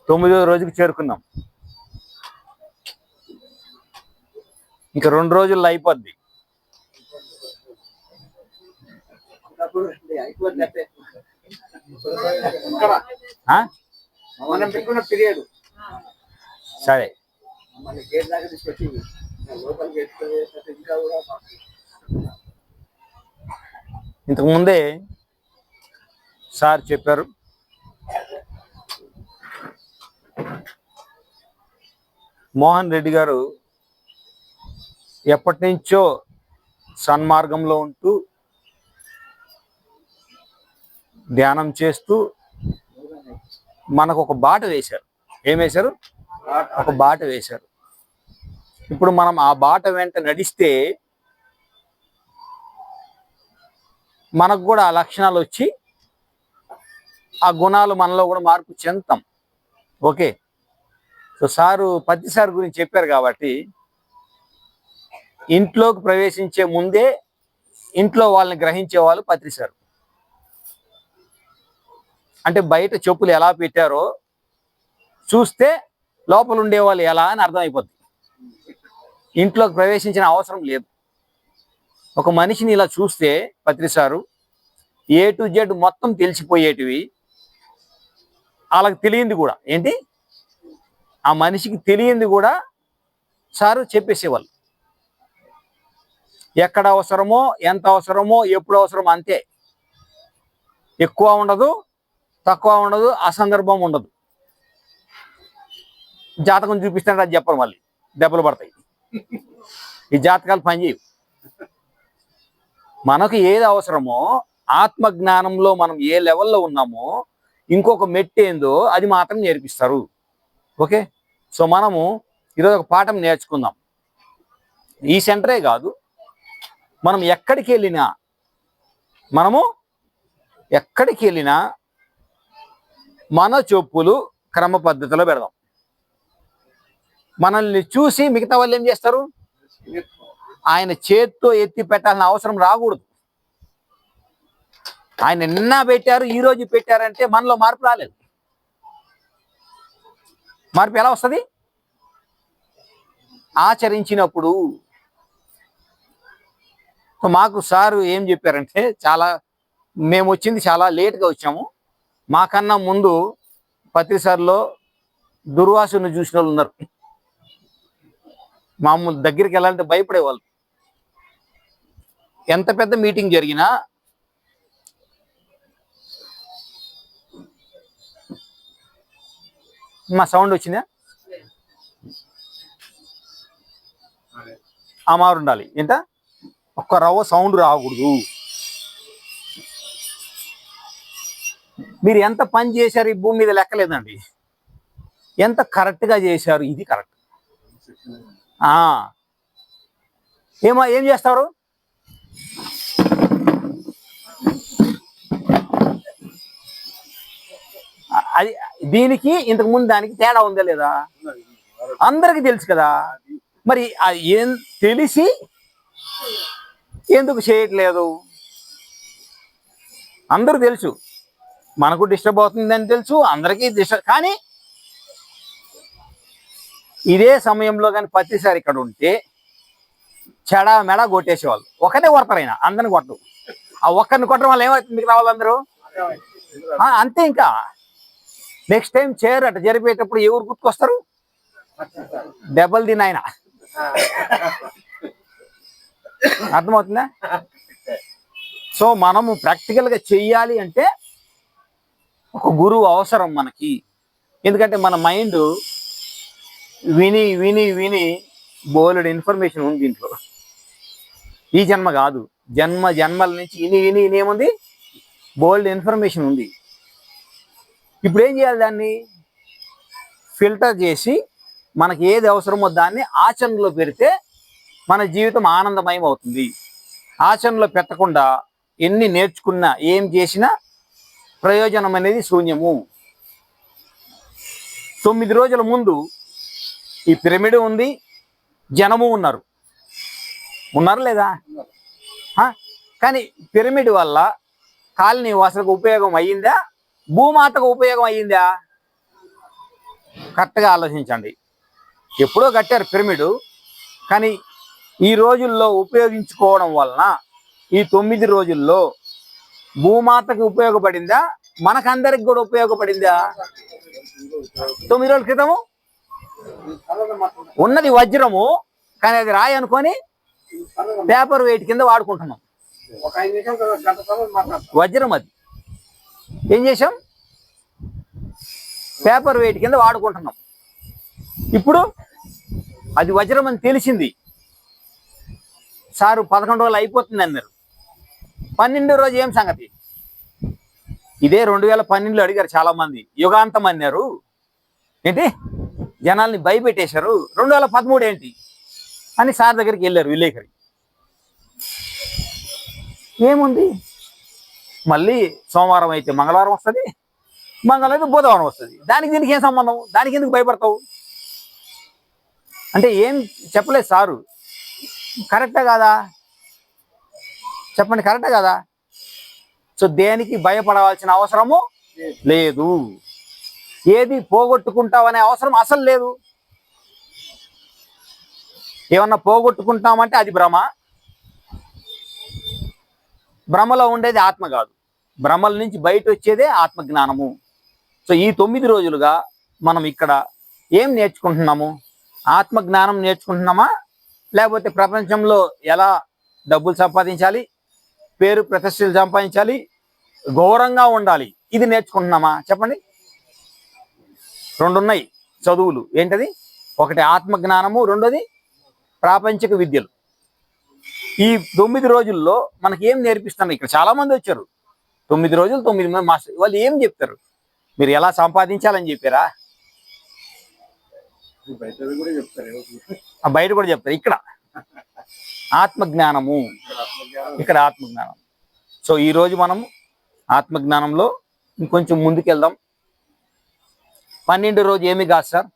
9వ రోజుకి చేరుకున్నాం. ఇంకా 2 రోజుల్లో అయిపోద్ది. సరే, ఇంతకుముందే సార్ చెప్పారు, మోహన్ రెడ్డి గారు ఎప్పటి నుంచో సన్మార్గంలో ఉంటూ ధ్యానం చేస్తూ మనకు ఒక బాట వేశారు. ఏం వేశారు? ఒక బాట వేశారు. ఇప్పుడు మనం ఆ బాట వెంట నడిస్తే మనకు కూడా ఆ లక్షణాలు వచ్చి ఆ గుణాలు మనలో కూడా మార్పు చెందుతాం. ఓకే, సో సారు పత్తి సార్ గురించి చెప్పారు కాబట్టి ఇంట్లోకి ప్రవేశించే ముందే ఇంట్లో వాళ్ళని గ్రహించే వాళ్ళు పత్రి సార్. అంటే బయట చెప్పులు ఎలా పెట్టారో చూస్తే లోపల ఉండేవాళ్ళు ఎలా అని అర్థమైపోద్ది. ఇంట్లోకి ప్రవేశించిన అవసరం లేదు. ఒక మనిషిని ఇలా చూస్తే పత్రి సారు A to Z మొత్తం తెలిసిపోయేటివి. వాళ్ళకి తెలియంది కూడా ఏంటి, ఆ మనిషికి తెలియంది కూడా సారు చెప్పేసేవాళ్ళు. ఎక్కడ అవసరమో, ఎంత అవసరమో, ఎప్పుడు అవసరమో అంతే. ఎక్కువ ఉండదు, తక్కువ ఉండదు, అసందర్భం ఉండదు. జాతకం చూపిస్తాను అది చెప్పరు, మళ్ళీ దెబ్బలు పడతాయి. ఈ జాతకాలు పనిచేయవు. మనకు ఏది అవసరమో, ఆత్మజ్ఞానంలో మనం ఏ లెవెల్లో ఉన్నామో ఇంకొక మెట్టు ఏందో అది మాత్రం నేర్పిస్తారు. ఓకే, సో మనము ఈరోజు ఒక పాఠం నేర్చుకుందాం. ఈ సెంటరే కాదు, మనం ఎక్కడికి వెళ్ళినా మన చెప్పులు క్రమ పద్ధతిలో పెడదాం. మనల్ని చూసి మిగతా వాళ్ళు ఏం చేస్తారు? ఆయన చేత్తో ఎత్తి పెట్టాల్సిన అవసరం రాకూడదు. ఆయన నిన్న పెట్టారు, ఈ రోజు పెట్టారంటే మనలో మార్పు రాలేదు. మార్పు ఎలా వస్తుంది? ఆచరించినప్పుడు. మాకు సారు ఏం చెప్పారంటే, మేము వచ్చింది చాలా లేట్గా వచ్చాము. మాకన్నా ముందు పత్రి సార్లో దుర్వాసుని చూసిన వాళ్ళు ఉన్నారు. మామూలు దగ్గరికి వెళ్ళాలంటే భయపడేవాళ్ళు. ఎంత పెద్ద మీటింగ్ జరిగినా మా సౌండ్ వచ్చిందా? ఆ మారు ఉండాలి. ఏంట ఒక్క రవ్వ సౌండ్ రాకూడదు. మీరు ఎంత పని చేశారు ఈ భూమి మీద లెక్కలేదండి, ఎంత కరెక్ట్గా చేశారు, ఇది కరెక్ట్. ఏం చేస్తారు? అది దీనికి ఇంతకు ముందు దానికి తేడా ఉందా లేదా? అందరికీ తెలుసు కదా. మరి ఏం తెలిసి ఎందుకు చేయట్లేదు? అందరూ తెలుసు, మనకు డిస్టర్బ్ అవుతుందని తెలుసు, అందరికీ డిస్టర్బ్. కానీ ఇదే సమయంలో కానీ పత్తిసారి ఇక్కడ ఉంటే చెడా మెడ కొట్టేసేవాళ్ళు. ఒకటే కొడతారు, అయినా అందరిని కొట్టరు. ఆ ఒక్కరిని కొట్టడం వల్ల ఏమవుతుంది? మీకు రావాలందరూ అంతే. ఇంకా నెక్స్ట్ టైం చైర్ అట్ట జరిపేటప్పుడు ఎవరు గుర్తుకొస్తారు? దెబ్బలు తిని ఆయన. అర్థమవుతుందా? సో మనము ప్రాక్టికల్గా చెయ్యాలి అంటే ఒక గురువు అవసరం మనకి. ఎందుకంటే మన మైండ్ విని విని విని బోలెడు ఇన్ఫర్మేషన్ ఉంది దీంట్లో. ఈ జన్మ కాదు, జన్మల నుంచి విని విని ఏముంది? బోల్డ్ ఇన్ఫర్మేషన్ ఉంది. ఇప్పుడు ఏం చేయాలి? దాన్ని ఫిల్టర్ చేసి మనకి ఏది అవసరమో దాన్ని ఆచరణలో పెడితే మన జీవితం ఆనందమయం అవుతుంది. ఆచరణలో పెట్టకుండా ఎన్ని నేర్చుకున్నా ఏం చేసినా ప్రయోజనం అనేది శూన్యము. 9 రోజుల ముందు ఈ పిరమిడ్ ఉంది, జనము ఉన్నారు లేదా? కానీ పిరమిడ్ వల్ల కాలనీ వాసులకు ఉపయోగం అయ్యిందా? భూమాతకు ఉపయోగం అయ్యిందా? కరెక్ట్గా ఆలోచించండి. ఎప్పుడో కట్టారు పిరమిడ్, కానీ ఈ రోజుల్లో ఉపయోగించుకోవడం వలన ఈ 9 రోజుల్లో భూమాతకి ఉపయోగపడిందా, మనకందరికి కూడా ఉపయోగపడిందా? 9 రోజుల క్రితము ఉన్నది వజ్రము, కానీ అది రాయి అనుకొని పేపర్ వెయిట్ కింద వాడుకుంటున్నాం. వజ్రం అది ఏం చేసాం? పేపర్ వెయిట్ కింద వాడుకుంటున్నాం. ఇప్పుడు అది వజ్రం అని తెలిసింది. సారు 11 రోజులు అయిపోతుంది అన్నారు. 12వ రోజు ఏం సంగతి? ఇదే 2012లో అడిగారు చాలా మంది, యుగాంతం అన్నారు. ఏంటి జనాల్ని భయపెట్టేశారు. 2013 ఏంటి అని సార్ దగ్గరికి వెళ్ళారు విలేకరి. ఏముంది, మళ్ళీ సోమవారం అయితే మంగళవారం వస్తుంది, మంగళవారం అయితే బుధవారం వస్తుంది. దానికి దీనికి ఏం సంబంధం? దానికి ఎందుకు భయపడతావు అంటే ఏం చెప్పలేదు సారు. కరెక్టా కాదా? చెప్పండి, కరెక్టా కదా? సో దేనికి భయపడవలసిన అవసరము లేదు. ఏది పోగొట్టుకుంటామనే అవసరం అసలు లేదు. ఏమన్నా పోగొట్టుకుంటామంటే అది భ్రమ. భ్రమలో ఉండేది ఆత్మ కాదు. భ్రమల నుంచి బయట వచ్చేదే ఆత్మజ్ఞానము. సో ఈ 9 రోజులుగా మనం ఇక్కడ ఏం నేర్చుకుంటున్నాము? ఆత్మజ్ఞానం నేర్చుకుంటున్నామా, లేకపోతే ప్రపంచంలో ఎలా డబ్బులు సంపాదించాలి, పేరు ప్రతిష్టలు సంపాదించాలి, ఘోరంగా ఉండాలి, ఇది నేర్చుకుంటున్నామా? చెప్పండి. 2 ఉన్నాయి చదువులు. ఏంటది? ఒకటి ఆత్మజ్ఞానము, రెండోది ప్రాపంచిక విద్యలు. ఈ 9 రోజుల్లో మనకి ఏం నేర్పిస్తున్నారు? ఇక్కడ చాలా మంది వచ్చారు. 9 రోజులు 9 మంది మాస్టర్. వాళ్ళు ఏం చెప్తారు? మీరు ఎలా సంపాదించాలని చెప్పారా? బయట కూడా చెప్తారు. ఇక్కడ ఆత్మజ్ఞానము, ఇక్కడ ఆత్మజ్ఞానం. సో ఈరోజు మనం ఆత్మజ్ఞానంలో ఇంకొంచెం ముందుకెళ్దాం. 12వ రోజు ఏమి కాదు సార్,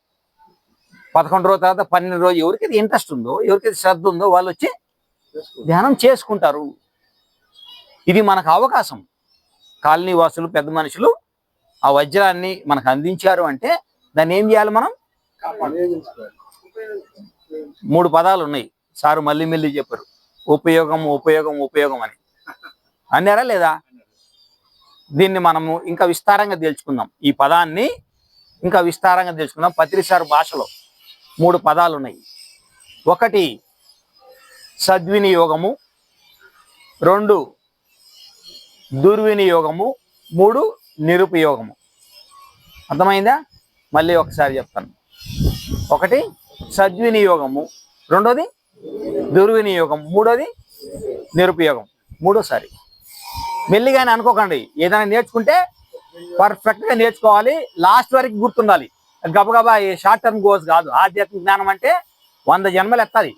11 రోజు తర్వాత 12 రోజు ఎవరికైతే ఇంట్రెస్ట్ ఉందో, ఎవరికైతే శ్రద్ధ ఉందో వాళ్ళు వచ్చి ధ్యానం చేసుకుంటారు. ఇది మనకు అవకాశం. కాలనీ వాసులు, పెద్ద మనుషులు ఆ వజ్రాన్ని మనకు అందించారు అంటే దాన్ని ఏం చేయాలి మనం? 3 పదాలు ఉన్నాయి సారు, మళ్ళీ మళ్ళీ చెప్పారు. ఉపయోగం, ఉపయోగం, ఉపయోగం అని అన్నారా లేదా? దీన్ని మనము ఇంకా విస్తారంగా తెలుసుకుందాం. ఈ పదాన్ని ఇంకా విస్తారంగా తెలుసుకుందాం. పత్రిసారు భాషలో 3 పదాలు ఉన్నాయి. ఒకటి సద్వినియోగము, 2 దుర్వినియోగము, 3 నిరుపయోగము. అర్థమైందా? మళ్ళీ ఒకసారి చెప్తాను. ఒకటి సద్వినియోగము, రెండోది దుర్వినియోగం, మూడోది నిరుపయోగం. మూడోసారి మెల్లిగానే అనుకోకండి. ఏదైనా నేర్చుకుంటే పర్ఫెక్ట్గా నేర్చుకోవాలి, లాస్ట్ వరకు గుర్తుండాలి. గబగబా షార్ట్ టర్మ్ గోల్స్ కాదు. ఆధ్యాత్మిక జ్ఞానం అంటే 100 జన్మలు ఎత్తాలి.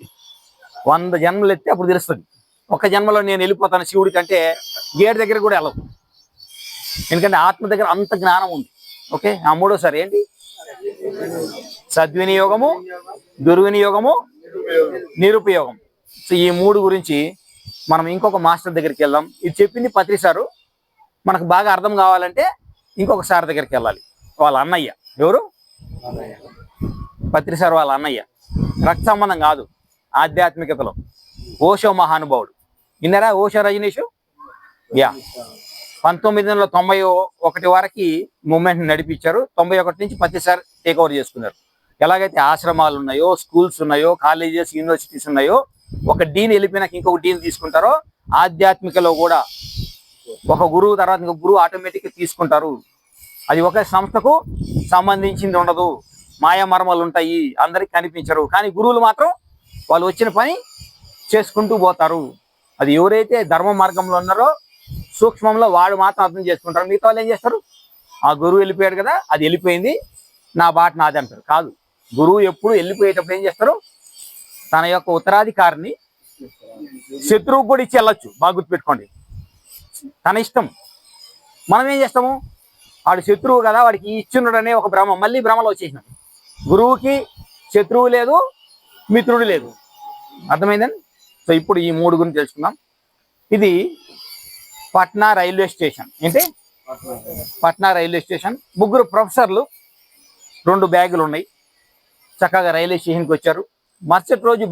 100 జన్మలు ఎత్తే అప్పుడు తెలుస్తుంది. ఒక జన్మలో నేను వెళ్ళిపోతాను శివుడి కంటే గేట్ దగ్గర కూడా వెళ్ళవు. ఎందుకంటే ఆత్మ దగ్గర అంత జ్ఞానం ఉంది. ఓకే, ఆ మూడోసారి ఏంటి? సద్వినియోగము, దుర్వినియోగము, నిరుపయోగం. సో ఈ 3 గురించి మనం ఇంకొక మాస్టర్ దగ్గరికి వెళ్దాం. ఇది చెప్పింది పత్రిసారు. మనకు బాగా అర్థం కావాలంటే ఇంకొక సార్ దగ్గరికి వెళ్ళాలి. వాళ్ళ అన్నయ్య. ఎవరు? పత్రిసారు వాళ్ళ అన్నయ్య. రక్త సంబంధం కాదు, ఆధ్యాత్మికతలో ఓషో మహానుభావుడు. విన్నారా ఓషో రజనీషు? యా, 1991 వరకు మూమెంట్ నడిపించారు. 91 నుంచి పత్రిసారు టేక్ ఓవర్ చేసుకున్నారు. ఎలాగైతే ఆశ్రమాలు ఉన్నాయో, స్కూల్స్ ఉన్నాయో, కాలేజెస్, యూనివర్సిటీస్ ఉన్నాయో, ఒక డీన్ వెళ్ళిపోయినాక ఇంకొక డీన్ తీసుకుంటారో, ఆధ్యాత్మికలో కూడా ఒక గురువు తర్వాత ఇంకొక గురువు ఆటోమేటిక్గా తీసుకుంటారు. అది ఒక సంస్థకు సంబంధించింది ఉండదు. మాయామర్మలు ఉంటాయి, అందరికి కనిపించరు. కానీ గురువులు మాత్రం వాళ్ళు వచ్చిన పని చేసుకుంటూ పోతారు. అది ఎవరైతే ధర్మ మార్గంలో ఉన్నారో సూక్ష్మంలో వాడు మాత్రం అర్థం చేసుకుంటారు. మిగతా వాళ్ళు ఏం చేస్తారు? ఆ గురువు వెళ్ళిపోయాడు కదా, అది వెళ్ళిపోయింది, నా బాట నాది అంటారు. కాదు, గురువు ఎప్పుడు వెళ్ళిపోయేటప్పుడు ఏం చేస్తారు? తన యొక్క ఉత్తరాధికారిని శత్రువుకు కూడా ఇచ్చి వెళ్ళొచ్చు. బాగా గుర్తుపెట్టుకోండి, తన ఇష్టం. మనం ఏం చేస్తాము? వాడు శత్రువు కదా, వాడికి ఇచ్చున్నాడనే ఒక భ్రమ, మళ్ళీ భ్రమలో వచ్చేసినాం. గురువుకి శత్రువు లేదు, మిత్రుడు లేదు. అర్థమైందని? సో ఇప్పుడు ఈ 3 గురించి తెలుసుకుందాం. ఇది పట్నా రైల్వే స్టేషన్. ఏంటి? Patna railway station. 3 ప్రొఫెసర్లు 2 బ్యాగులు ఉన్నాయి. చక్కగా రైల్వే స్టేషన్కి వచ్చారు. మరుసటి రోజు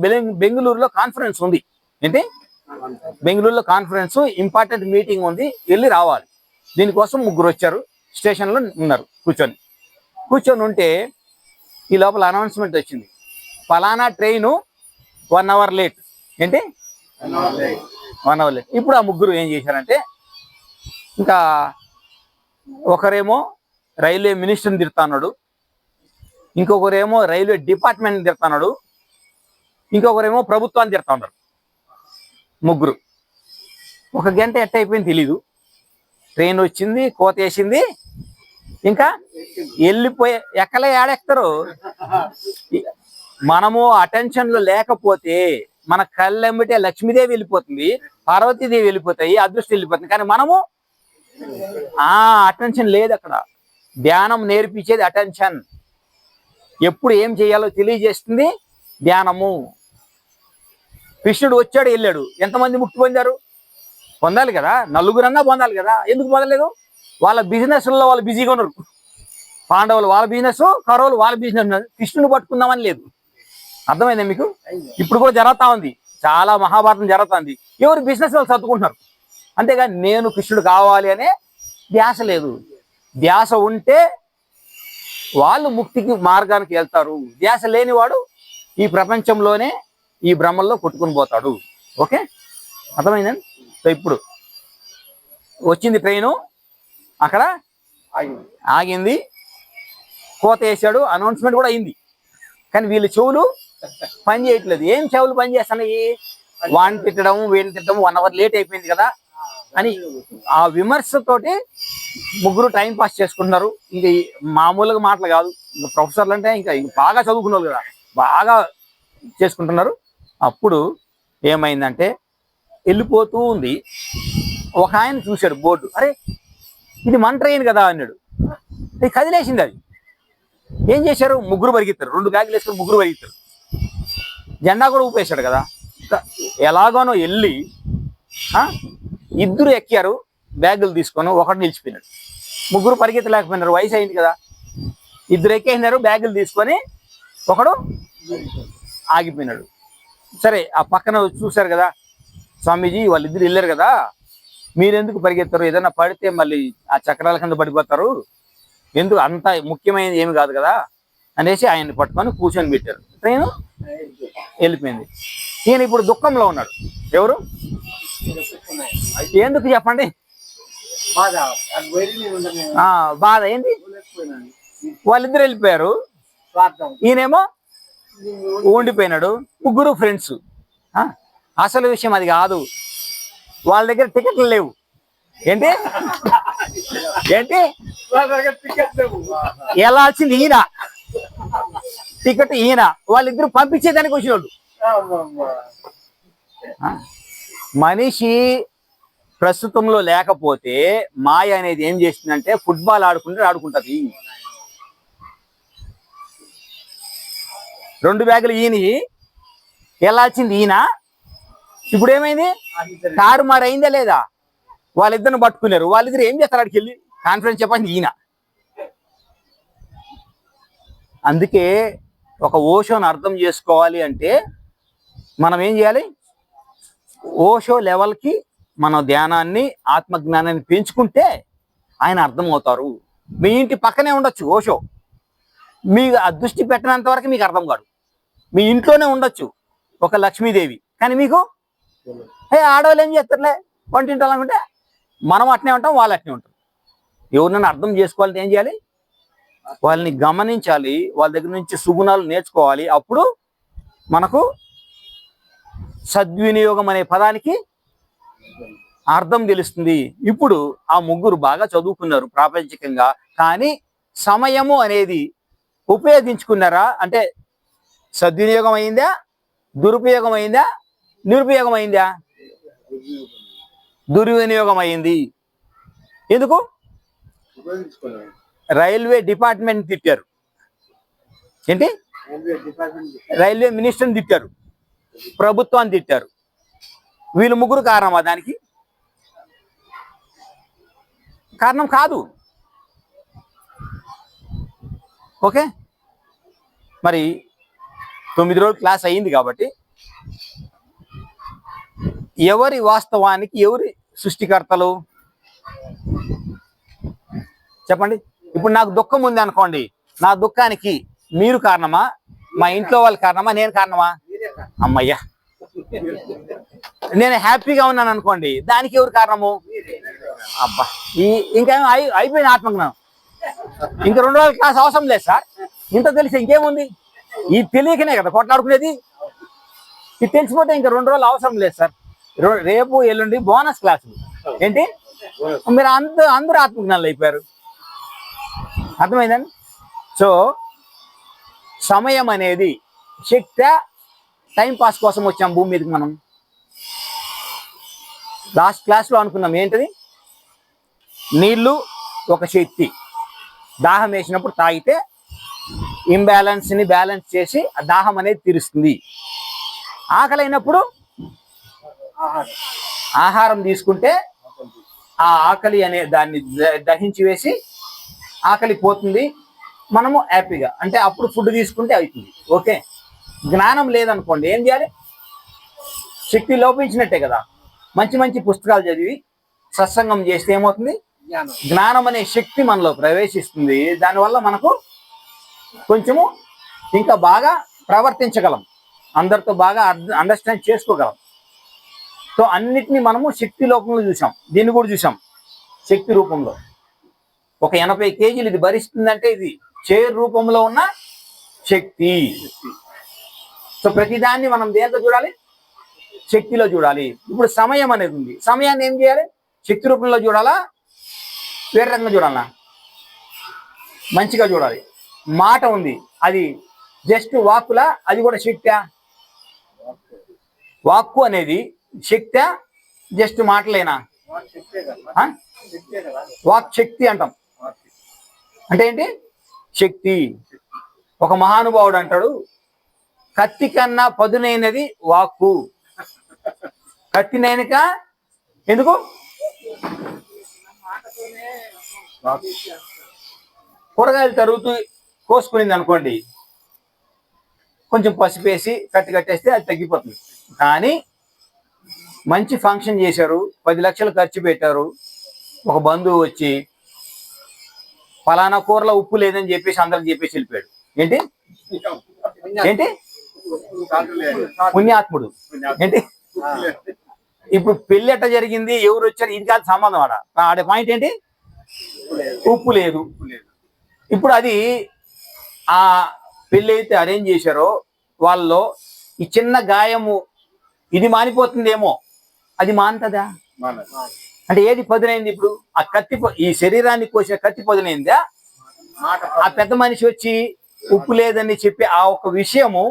బెంగళూరులో కాన్ఫరెన్స్ ఉంది. ఏంటి? బెంగళూరులో కాన్ఫరెన్స్, ఇంపార్టెంట్ మీటింగ్ ఉంది, వెళ్ళి రావాలి. దీనికోసం ముగ్గురు వచ్చారు. స్టేషన్లో ఉన్నారు కూర్చొని ఉంటే ఈ లోపల అనౌన్స్మెంట్ వచ్చింది, ఫలానా ట్రైను 1 అవర్ లేట్. ఏంటి? 1 అవర్ లేట్. ఇప్పుడు ఆ ముగ్గురు ఏం చేశారంటే, ఇంకా ఒకరేమో రైల్వే మినిస్టర్ని తిడతాన్నాడు, ఇంకొకరేమో రైల్వే డిపార్ట్మెంట్ని తిడతాన్నాడు, ఇంకొకరేమో ప్రభుత్వాన్ని తిడతా ఉన్నారు. ముగ్గురు 1 గంట ఎట్ట అయిపోయింది తెలీదు. ట్రైన్ వచ్చింది, కోత వేసింది, ఇంకా వెళ్ళిపోయి ఎక్కలే ఏడెక్తారు. మనము అటెన్షన్లో లేకపోతే మన కళ్ళెంబటే లక్ష్మీదేవి వెళ్ళిపోతుంది, పార్వతీదేవి వెళ్ళిపోతాయి, అదృష్టం వెళ్ళిపోతుంది. కానీ మనము అటెన్షన్ లేదు. అక్కడ ధ్యానం నేర్పించేది అటెన్షన్. ఎప్పుడు ఏం చేయాలో తెలియజేస్తుంది ధ్యానము. కృష్ణుడు వచ్చాడు, వెళ్ళాడు, ఎంతమంది ముక్తి పొందారు? పొందాలి కదా, నలుగురన్నా పొందాలి కదా. ఎందుకు పొందలేదు? వాళ్ళ బిజినెస్లో వాళ్ళు బిజీగా ఉన్నారు. పాండవులు వాళ్ళ బిజినెస్, కౌరవులు వాళ్ళ బిజినెస్ ఉన్నారు. కృష్ణుని పట్టుకుందామని లేదు. అర్థమైందా మీకు? ఇప్పుడు కూడా జరుగుతా ఉంది, చాలా మహాభారతం జరుగుతుంది. ఎవరు బిజినెస్ వాళ్ళు సర్దుకుంటున్నారు. అంతేగాని నేను కృష్ణుడు కావాలి అనే ధ్యాస లేదు. ధ్యాస ఉంటే వాళ్ళు ముక్తికి మార్గానికి వెళ్తారు. ధ్యాస లేనివాడు ఈ ప్రపంచంలోనే ఈ బ్రహ్మల్లో కొట్టుకుని పోతాడు. ఓకే, అర్థమైందండి? సో ఇప్పుడు వచ్చింది ట్రైను, అక్కడ ఆగింది, కోత వేసాడు, అనౌన్స్మెంట్ కూడా అయింది. కానీ వీళ్ళ చెవులు పని చేయట్లేదు. ఏం చెవులు పని చేస్తున్నాయి? వాడిని తిట్టడం, వీడిని తిట్టడం, 1 అవర్ లేట్ అయిపోయింది కదా అని ఆ విమర్శతోటి ముగ్గురు టైం పాస్ చేసుకుంటున్నారు. ఇంకా మామూలుగా మాటలు కాదు, ఇంకా ప్రొఫెసర్లు అంటే ఇంకా బాగా చదువుకున్నారు కదా, బాగా చేసుకుంటున్నారు. అప్పుడు ఏమైందంటే, వెళ్ళిపోతూ ఉంది. ఒక ఆయన చూశాడు బోర్డు, అరే ఇది మన ట్రైన్ కదా అన్నాడు. అది కదిలేసింది. అది ఏం చేశారు? ముగ్గురు పరిగెత్తారు, 2 బ్యాగులు వేసుకొని ముగ్గురు పరిగెత్తారు. జెండా కూడా ఊపేశాడు కదా. ఎలాగోనో వెళ్ళి ఇద్దరు ఎక్కారు, బ్యాగులు తీసుకొని, ఒకడు నిలిచిపోయినాడు. ముగ్గురు పరిగెత్తలేకపోయినారు, వయసు అయింది కదా. ఇద్దరు ఎక్కేసినారు, బ్యాగులు తీసుకొని, ఒకడు ఆగిపోయినాడు. సరే, ఆ పక్కన చూశారు కదా, స్వామీజీ వాళ్ళిద్దరు వెళ్ళారు కదా, మీరెందుకు పరిగెత్తారు? ఏదైనా పడితే మళ్ళీ ఆ చక్రాల కింద పడిపోతారు, ఎందుకు? అంత ముఖ్యమైనది ఏమి కాదు కదా అనేసి ఆయన్ని పట్టుకొని కూర్చొని పెట్టారు. ట్రైన్ వెళ్ళిపోయింది. ఈయన ఇప్పుడు దుఃఖంలో ఉన్నాడు. ఎవరు? ఎందుకు చెప్పండి? బాధ ఏంటి? వాళ్ళిద్దరు వెళ్ళిపోయారు, ఈయనేమో ఉండిపోయినాడు. ముగ్గురు ఫ్రెండ్స్. అసలు విషయం అది కాదు. వాళ్ళ దగ్గర టికెట్లు లేవు. ఏంటి ఏంటి వెళ్ళాల్సింది ఈయన, టికెట్ ఈయన, వాళ్ళిద్దరు పంపించేదానికి వచ్చినోళ్ళు. మనిషి ప్రస్తుతంలో లేకపోతే మాయ అనేది ఏం చేస్తుందంటే, ఫుట్బాల్ ఆడుకుంటుంది. 2 బ్యాగులు ఈయన, వెళ్ళాల్సింది ఈయన. ఇప్పుడు ఏమైంది? తారుమారు అయిందా లేదా? వాళ్ళిద్దరిని పట్టుకున్నారు. వాళ్ళిద్దరు ఏం చేస్తారు? అక్కడికి వెళ్ళి కాన్ఫరెన్స్ చెప్పండి ఈయన. అందుకే ఒక ఓషోని అర్థం చేసుకోవాలి అంటే మనం ఏం చేయాలి? ఓషో లెవెల్కి మన ధ్యానాన్ని, ఆత్మజ్ఞానాన్ని పెంచుకుంటే ఆయన అర్థమవుతారు. మీ ఇంటి పక్కనే ఉండొచ్చు ఓషో, మీకు ఆ దృష్టి పెట్టినంత వరకు మీకు అర్థం కాదు. మీ ఇంట్లోనే ఉండొచ్చు ఒక లక్ష్మీదేవి, కానీ మీకు ఆడవాళ్ళు ఏం చేస్తారులే వంటింటి అనుకుంటే, మనం అట్నే ఉంటాం, వాళ్ళు అట్నే ఉంటారు. ఎవరినైనా అర్థం చేసుకోవాలంటే ఏం చేయాలి? వాళ్ళని గమనించాలి, వాళ్ళ దగ్గర నుంచి సుగుణాలు నేర్చుకోవాలి. అప్పుడు మనకు సద్వినియోగం అనే పదానికి అర్థం తెలుస్తుంది. ఇప్పుడు ఆ ముగ్గురు బాగా చదువుకున్నారు ప్రాపంచికంగా, కానీ సమయము అనేది ఉపయోగించుకున్నారా అంటే సద్వినియోగం అయిందా, దురుపయోగం అయిందా, నిరుపయోగం అయిందా? దుర్వినియోగం అయింది. ఎందుకు? రైల్వే డిపార్ట్మెంట్ తిట్టారు. ఏంటి? రైల్వే మినిస్టర్ని తిట్టారు, ప్రభుత్వాన్ని తిట్టారు. వీళ్ళు ముగ్గురు కారణమా? దానికి కారణం కాదు. ఓకే. మరి 9 రోజులు క్లాస్ అయ్యింది కాబట్టి ఎవరి వాస్తవానికి ఎవరి సృష్టికర్తలు చెప్పండి. ఇప్పుడు నాకు దుఃఖం ఉంది అనుకోండి, నా దుఃఖానికి మీరు కారణమా, మా ఇంట్లో వాళ్ళు కారణమా, నేను కారణమా? అమ్మయ్యా. నేను హ్యాపీగా ఉన్నాను అనుకోండి, దానికి ఎవరు కారణము? అబ్బా, ఇంకా అయిపోయింది ఆత్మజ్ఞానం. ఇంకా 2 రోజుల క్లాస్ అవసరం లేదు సార్. ఇంత తెలిసి ఇంకేముంది? ఈ తెలియకనే కదా కొట్లాడుకునేది. ఇది తెలిసిపోతే ఇంకా 2 రోజులు అవసరం లేదు సార్. రేపు ఎల్లుండి బోనస్ క్లాసులు ఏంటి, మీరు అందరూ ఆత్మజ్ఞానులు అయిపోయారు. అర్థమైందండి? సో సమయం అనేది శక్తి, టైం పాస్ కోసం వచ్చాం భూమి మీదకి. మనం లాస్ట్ క్లాస్లో అనుకున్నాం ఏంటది, నీళ్లు ఒక శక్తి, దాహం వేసినప్పుడు తాగితే ఇంబ్యాలెన్స్ని బ్యాలెన్స్ చేసి ఆ దాహం అనేది తీరుస్తుంది. ఆకలి అయినప్పుడు ఆహారం తీసుకుంటే ఆ ఆకలి అనే దాన్ని దహించి వేసి ఆకలి పోతుంది, మనము హ్యాపీగా, అంటే అప్పుడు ఫుడ్ తీసుకుంటే అవుతుంది. ఓకే, జ్ఞానం లేదనుకోండి ఏం చేయాలి? శక్తి లోపించినట్టే కదా. మంచి మంచి పుస్తకాలు చదివి సత్సంగం చేస్తే ఏమవుతుంది? జ్ఞానం అనే శక్తి మనలో ప్రవేశిస్తుంది. దానివల్ల మనకు కొంచెము ఇంకా బాగా ప్రవర్తించగలం, అందరితో బాగా అండర్స్టాండ్ చేసుకోగలం. సో అన్నిటినీ మనము శక్తి రూపంలో చూసాం, దీన్ని కూడా చూసాం శక్తి రూపంలో. ఒక 80 కేజీలు ఇది భరిస్తుందంటే ఇది చైర్ రూపంలో ఉన్న శక్తి. సో ప్రతిదాన్ని మనం దేంతో చూడాలి? శక్తిలో చూడాలి. ఇప్పుడు సమయం అనేది ఉంది, సమయాన్ని ఏం చేయాలి? శక్తి రూపంలో చూడాలా, వేరే రకంగా చూడాలా? మంచిగా చూడాలి. మాట ఉంది, అది జస్ట్ వాక్కులా, అది కూడా శక్తి. వాక్కు అనేది శక్తి, జస్ట్ మాటలేనా? వాక్ శక్తి అంటాం. అంటే ఏంటి? శక్తి. ఒక మహానుభావుడు అంటాడు, కత్తి కన్నా పదునైనది వాక్కు. కత్తి నైనక ఎందుకు? కూరగాయలు తరుగుతూ కోసుకునింది అనుకోండి, కొంచెం పసుపేసి కట్టేస్తే అది తగ్గిపోతుంది. కానీ మంచి ఫంక్షన్ చేశారు, 10 లక్షలు ఖర్చు పెట్టారు, ఒక బంధువు వచ్చి ఫలానా కూరలో ఉప్పు లేదని చెప్పేసి అందరికి చెప్పేసి వెళ్ళిపోయాడు. ఏంటి ఏంటి పుణ్యాత్ముడు ఏంటి? ఇప్పుడు పెళ్లి ఎట్ట జరిగింది, ఎవరు వచ్చారు, ఇది కాదు సంబంధం. ఆడే పాయింట్ ఏంటి? ఉప్పు లేదు. ఇప్పుడు అది ఆ పెళ్ళి అయితే అరేంజ్ చేశారో వాళ్ళలో ఈ చిన్న గాయము ఇది మానిపోతుందేమో, అది మానుతుందా? అంటే ఏది పదునైంది? ఇప్పుడు ఆ కత్తి, ఈ శరీరాన్ని కోసిన కత్తి పదునైందా? ఆ పెద్ద మనిషి వచ్చి ఉప్పు లేదని చెప్పి ఆ ఒక విషయము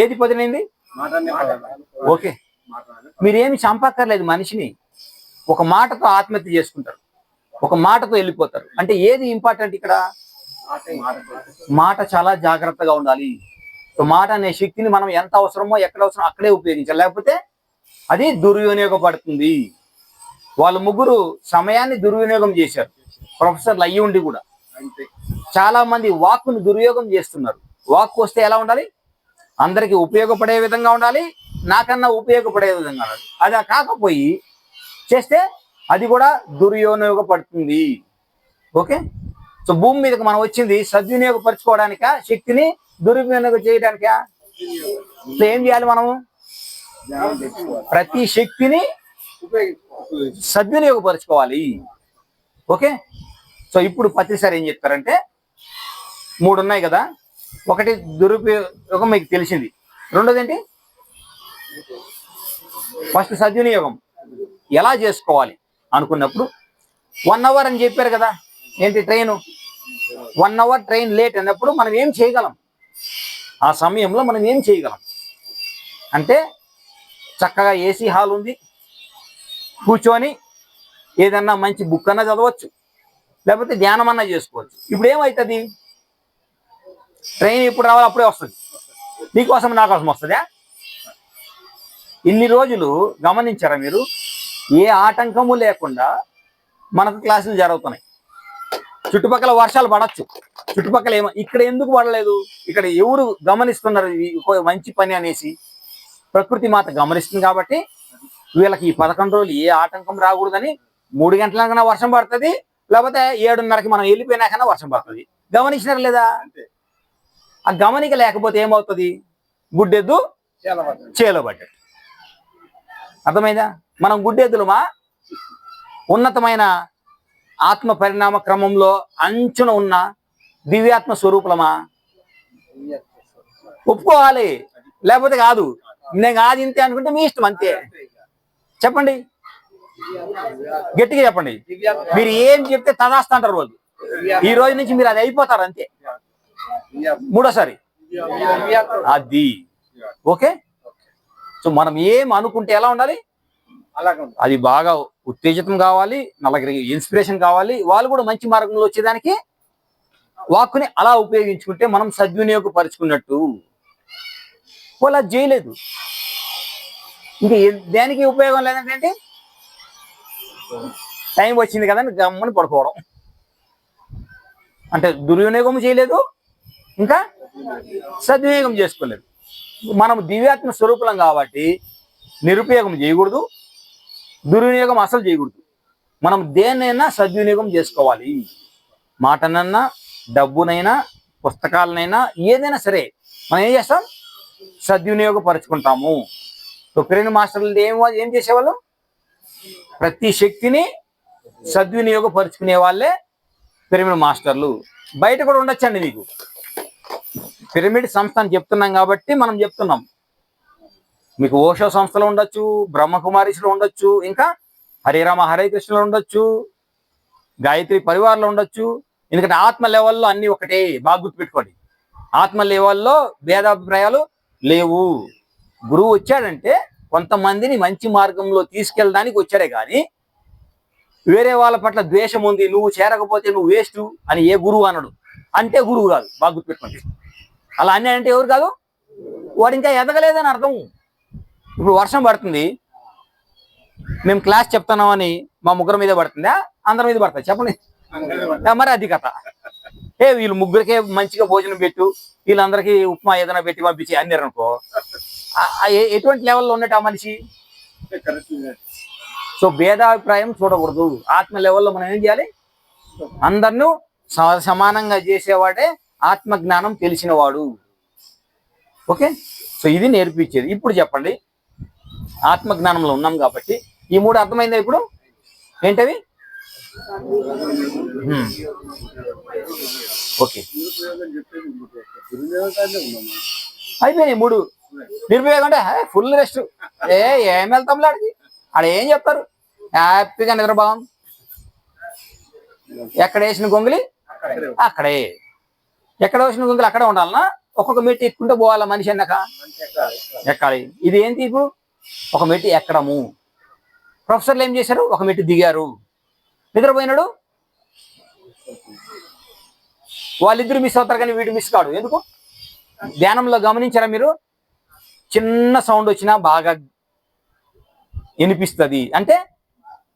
ఏది పదునైంది? ఓకే, మీరేమి చంపక్కర్లేదు మనిషిని, ఒక మాటతో ఆత్మహత్య చేసుకుంటారు, ఒక మాటతో వెళ్ళిపోతారు. అంటే ఏది ఇంపార్టెంట్ ఇక్కడ? మాట చాలా జాగ్రత్తగా ఉండాలి. సో మాట అనే శక్తిని మనం ఎంత అవసరమో ఎక్కడ అవసరమో అక్కడే ఉపయోగించాలి, లేకపోతే అది దుర్వినియోగపడుతుంది. వాళ్ళు ముగ్గురు సమయాన్ని దుర్వినియోగం చేశారు, ప్రొఫెసర్లు అయ్యి ఉండి కూడా. చాలా మంది వాక్కును దుర్వినియోగం చేస్తున్నారు. వాక్కు వస్తే ఎలా ఉండాలి? అందరికీ ఉపయోగపడే విధంగా ఉండాలి, నాకన్నా ఉపయోగపడే విధంగా ఉండాలి. అది కాకపోయి చేస్తే అది కూడా దుర్వినియోగపడుతుంది. ఓకే, సో భూమి మీదకి మనం వచ్చింది సద్వినియోగపరచుకోవడానికా, శక్తిని దుర్వినియోగం చేయడానికా? సో ఏం చేయాలి మనము? ప్రతి శక్తిని సద్వినియోగపరచుకోవాలి. ఓకే, సో ఇప్పుడు పత్రిసారి ఏం చెప్తారంటే 3 ఉన్నాయి కదా. ఒకటి దురుపయోగం మీకు తెలిసింది, రెండోది ఏంటి? ఫస్ట్ సద్వినియోగం ఎలా చేసుకోవాలి అనుకున్నప్పుడు 1 అవర్ అని చెప్పారు కదా. ఏంటి? ట్రైను 1 అవర్ ట్రైన్ లేట్ అన్నప్పుడు మనం ఏం చేయగలం? ఆ సమయంలో మనం ఏం చేయగలం అంటే, చక్కగా ఏసీ హాల్ ఉంది, కూర్చొని ఏదన్నా మంచి బుక్ అన్నా చదవచ్చు, లేకపోతే ధ్యానం అన్నా చేసుకోవచ్చు. ఇప్పుడు ఏమవుతుంది? ట్రైన్ ఎప్పుడు రావాలి అప్పుడే వస్తుంది, నీకోసం నా కోసం వస్తుందా? ఇన్ని రోజులు గమనించారా మీరు? ఏ ఆటంకము లేకుండా మనకు క్లాసులు జరుగుతున్నాయి. చుట్టుపక్కల వర్షాలు పడచ్చు, చుట్టుపక్కల ఏమో ఇక్కడ ఎందుకు పడలేదు, ఇక్కడ ఎవరు గమనిస్తున్నారు మంచి పని అనేసి? ప్రకృతి మాత గమనిస్తుంది కాబట్టి వీళ్ళకి ఈ 11 రోజులు ఏ ఆటంకం రాకూడదని 3 గంటలకన్నా వర్షం పడుతుంది, లేకపోతే 7:30కి మనం వెళ్ళిపోయినాకన్నా వర్షం పడుతుంది. గమనించినారు లేదా? ఆ గమనిక లేకపోతే ఏమవుతుంది? గుడ్డెద్దు చేలో పడ్డాడు. అర్థమైందా? మనం గుడ్డెద్దులమా? ఉన్నతమైన ఆత్మ పరిణామ క్రమంలో అంచున ఉన్న దివ్యాత్మ స్వరూపులమా? ఒప్పుకోవాలి, లేకపోతే కాదు. నేను కాదు ఇంతే అనుకుంటే మీ ఇష్టం, అంతే. చెప్పండి, గట్టిగా చెప్పండి. మీరు ఏం చెప్తే తదాస్తా అంటారు రోజు. ఈ రోజు నుంచి మీరు అది అయిపోతారు, అంతే. మూడోసారి అది ఓకే. సో మనం ఏం అనుకుంటే ఎలా ఉండాలి? అది బాగా ఉత్తేజితం కావాలి, నల్లగిరి ఇన్స్పిరేషన్ కావాలి. వాళ్ళు కూడా మంచి మార్గంలో వచ్చేదానికి వాక్కుని అలా ఉపయోగించుకుంటే మనం సద్వినియోగపరుచుకున్నట్టు. వాళ్ళు అది చేయలేదు, ఇంకా దేనికి ఉపయోగం లేదంటే టైం వచ్చింది కదా గమ్మని పడుకోవడం. అంటే దుర్వినియోగం చేయలేదు, ఇంకా సద్వినియోగం చేసుకోలేదు. మనం దివ్యాత్మ స్వరూపులం కాబట్టి నిరుపయోగం చేయకూడదు, దుర్వినియోగం అసలు చేయకూడదు. మనం దేన్నైనా సద్వినియోగం చేసుకోవాలి. మాటనన్నా, డబ్బునైనా, పుస్తకాలనైనా, ఏదైనా సరే మనం ఏం చేస్తాం? సద్వినియోగపరుచుకుంటాము. సో పిరమిడ్ మాస్టర్లు ఏం చేసేవాళ్ళు? ప్రతి శక్తిని సద్వినియోగపరుచుకునే వాళ్ళే పిరమిడ్ మాస్టర్లు. బయట కూడా ఉండొచ్చండి మీకు. పిరమిడ్ సంస్థ అని చెప్తున్నాం కాబట్టి మనం చెప్తున్నాం. మీకు ఓషో సంస్థలో ఉండొచ్చు, బ్రహ్మకుమారిస్లో ఉండొచ్చు, ఇంకా హరిరామ హరే కృష్ణలో ఉండొచ్చు, గాయత్రి పరివార్లో ఉండొచ్చు. ఎందుకంటే ఆత్మ లెవెల్లో అన్ని ఒకటే, బాగా గుర్తుపెట్టుకోండి. ఆత్మ లెవెల్లో భేదాభిప్రాయాలు లేవు. గురువు వచ్చాడంటే కొంతమందిని మంచి మార్గంలో తీసుకెళ్ళడానికి వచ్చాడే కానీ వేరే వాళ్ళ పట్ల ద్వేషం ఉంది, నువ్వు చేరకపోతే నువ్వు వేస్ట్ అని ఏ గురువు అనడు. అంటే గురువు కాదు, బాగా గుర్తుపెట్టుకోండి. అలా అన్నీ అంటే ఎవరు కాదు? వాడు ఇంకా ఎదగలేదని అర్థం. ఇప్పుడు వర్షం పడుతుంది, మేము క్లాస్ చెప్తున్నామని మా ముగ్గురు మీద పడుతుందా? అందరి మీద పడుతుంది? చెప్పండి. మరి అది కథ. వీళ్ళు ముగ్గురికే మంచిగా భోజనం పెట్టు, వీళ్ళందరికీ ఉప్మా ఏదైనా పెట్టి పంపించి అన్నారు అనుకో, ఎటువంటి లెవెల్లో ఉన్నట్టు ఆ మనిషి? సో భేదాభిప్రాయం చూడకూడదు. ఆత్మ లెవెల్లో మనం ఏం చేయాలి? అందరినూ సమానంగా చేసేవాడే ఆత్మజ్ఞానం తెలిసినవాడు. ఓకే. సో ఇది నేర్పించేది. ఇప్పుడు చెప్పండి, ఆత్మజ్ఞానంలో ఉన్నాం కాబట్టి ఈ 3 అర్థమైందా? ఇప్పుడు ఏంటవి? ఓకే, అయిపోయినాయి 3. నిరుపయోగం అంటే ఫుల్ రెస్ట్. ఏం వెళ్తాంలే ఆడికి, ఆడ ఏం చెప్తారు? హ్యాపీగా నిద్రభావం, ఎక్కడ వేసిన గొంగులి అక్కడే, ఎక్కడ వేసిన గొంగులు అక్కడే ఉండాలన్నా? ఒక్కొక్క మెట్టు ఎక్కుంటే పోవాలా మనిషి అన్నాక? ఎక్కాలి. ఇది ఏంటి? ఇప్పుడు ఒక మెట్టు ఎక్కడము. ప్రొఫెసర్లు ఏం చేశారు? ఒక మెట్టు దిగారు, నిద్రపోయినాడు. వాళ్ళిద్దరు మిస్ అవుతారు కానీ వీడు మిస్ కాడు. ఎందుకు? ధ్యానంలో గమనించారా మీరు? చిన్న సౌండ్ వచ్చినా బాగా వినిపిస్తుంది. అంటే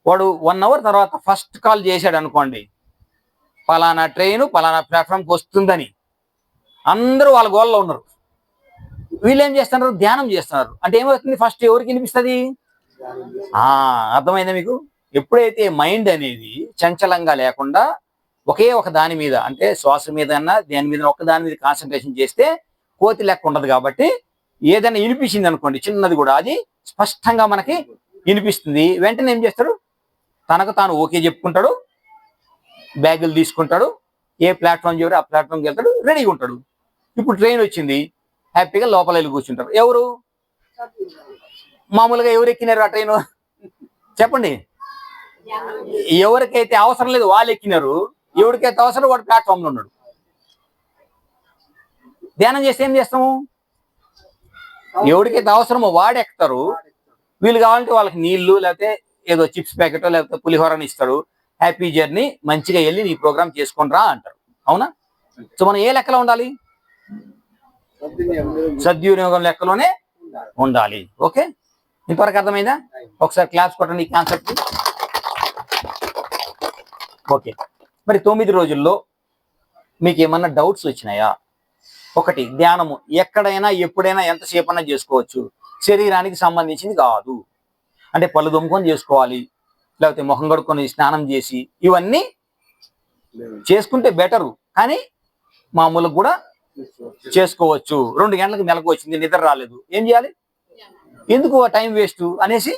వాడు 1 అవర్ తర్వాత ఫస్ట్ కాల్ చేశాడు అనుకోండి, పలానా ట్రైను పలానా ప్లాట్ఫామ్కి వస్తుందని, అందరూ వాళ్ళ గోల్లో ఉన్నారు. వీళ్ళు ఏం చేస్తున్నారు? ధ్యానం చేస్తున్నారు. అంటే ఏమవుతుంది? ఫస్ట్ ఎవరికి వినిపిస్తుంది? అర్థమైందా మీకు? ఎప్పుడైతే మైండ్ అనేది చంచలంగా లేకుండా ఒకే ఒక దాని మీద, అంటే శ్వాస మీద అన్నా దేని మీద ఒక దాని మీద కాన్సన్ట్రేషన్ చేస్తే కోతి లెక్క ఉండదు. కాబట్టి ఏదైనా వినిపించింది అనుకోండి, చిన్నది కూడా, అది స్పష్టంగా మనకి వినిపిస్తుంది. వెంటనే ఏం చేస్తాడు? తనకు తాను ఓకే చెప్పుకుంటాడు, బ్యాగులు తీసుకుంటాడు, ఏ ప్లాట్ఫామ్ చేయరు ఆ ప్లాట్ఫామ్కి వెళ్తాడు, రెడీగా ఉంటాడు. ఇప్పుడు ట్రైన్ వచ్చింది, హ్యాపీగా లోపల వెళ్ళి కూర్చుంటారు. ఎవరు? మామూలుగా ఎవరు ఎక్కినారు ఆ ట్రైన్? చెప్పండి. ఎవరికైతే అవసరం లేదు వాళ్ళు ఎక్కినారు, ఎవరికైతే అవసరం వాడు ప్లాట్ఫామ్లో ఉన్నాడు. ధ్యానం చేస్తే ఏం చేస్తాము? ఎవరికైతే అవసరమో వాడు ఎక్కుతారు, వీళ్ళు కావాలంటే వాళ్ళకి నీళ్లు లేకపోతే ఏదో చిప్స్ ప్యాకెట్ లేకపోతే పులిహోరని ఇస్తారు. హ్యాపీ జర్నీ, మంచిగా వెళ్ళి నీ ప్రోగ్రామ్ చేసుకొని రా అంటారు. అవునా? సో మనం ఏ లెక్కలో ఉండాలి? సద్వినియోగం లెక్కలోనే ఉండాలి. ఓకే, ఇంతవరకు అర్థమైందా? ఒకసారి క్లాస్ కొట్టండి ఈ కాన్సెప్ట్. ఓకే, మరి 9 రోజుల్లో మీకు ఏమన్నా డౌట్స్ వచ్చినాయా? ఒకటి, ధ్యానము ఎక్కడైనా ఎప్పుడైనా ఎంతసేపు అన్నా చేసుకోవచ్చు, శరీరానికి సంబంధించింది కాదు. అంటే పళ్ళు దొమ్ముకొని చేసుకోవాలి, లేకపోతే ముఖం కడుక్కొని స్నానం చేసి ఇవన్నీ చేసుకుంటే బెటరు. కానీ మామూలుగా కూడా చేసుకోవచ్చు. 2 గంటలకు మెలకు వచ్చింది, నిద్ర రాలేదు, ఏం చేయాలి? ఎందుకు టైం వేస్ట్ అనేసి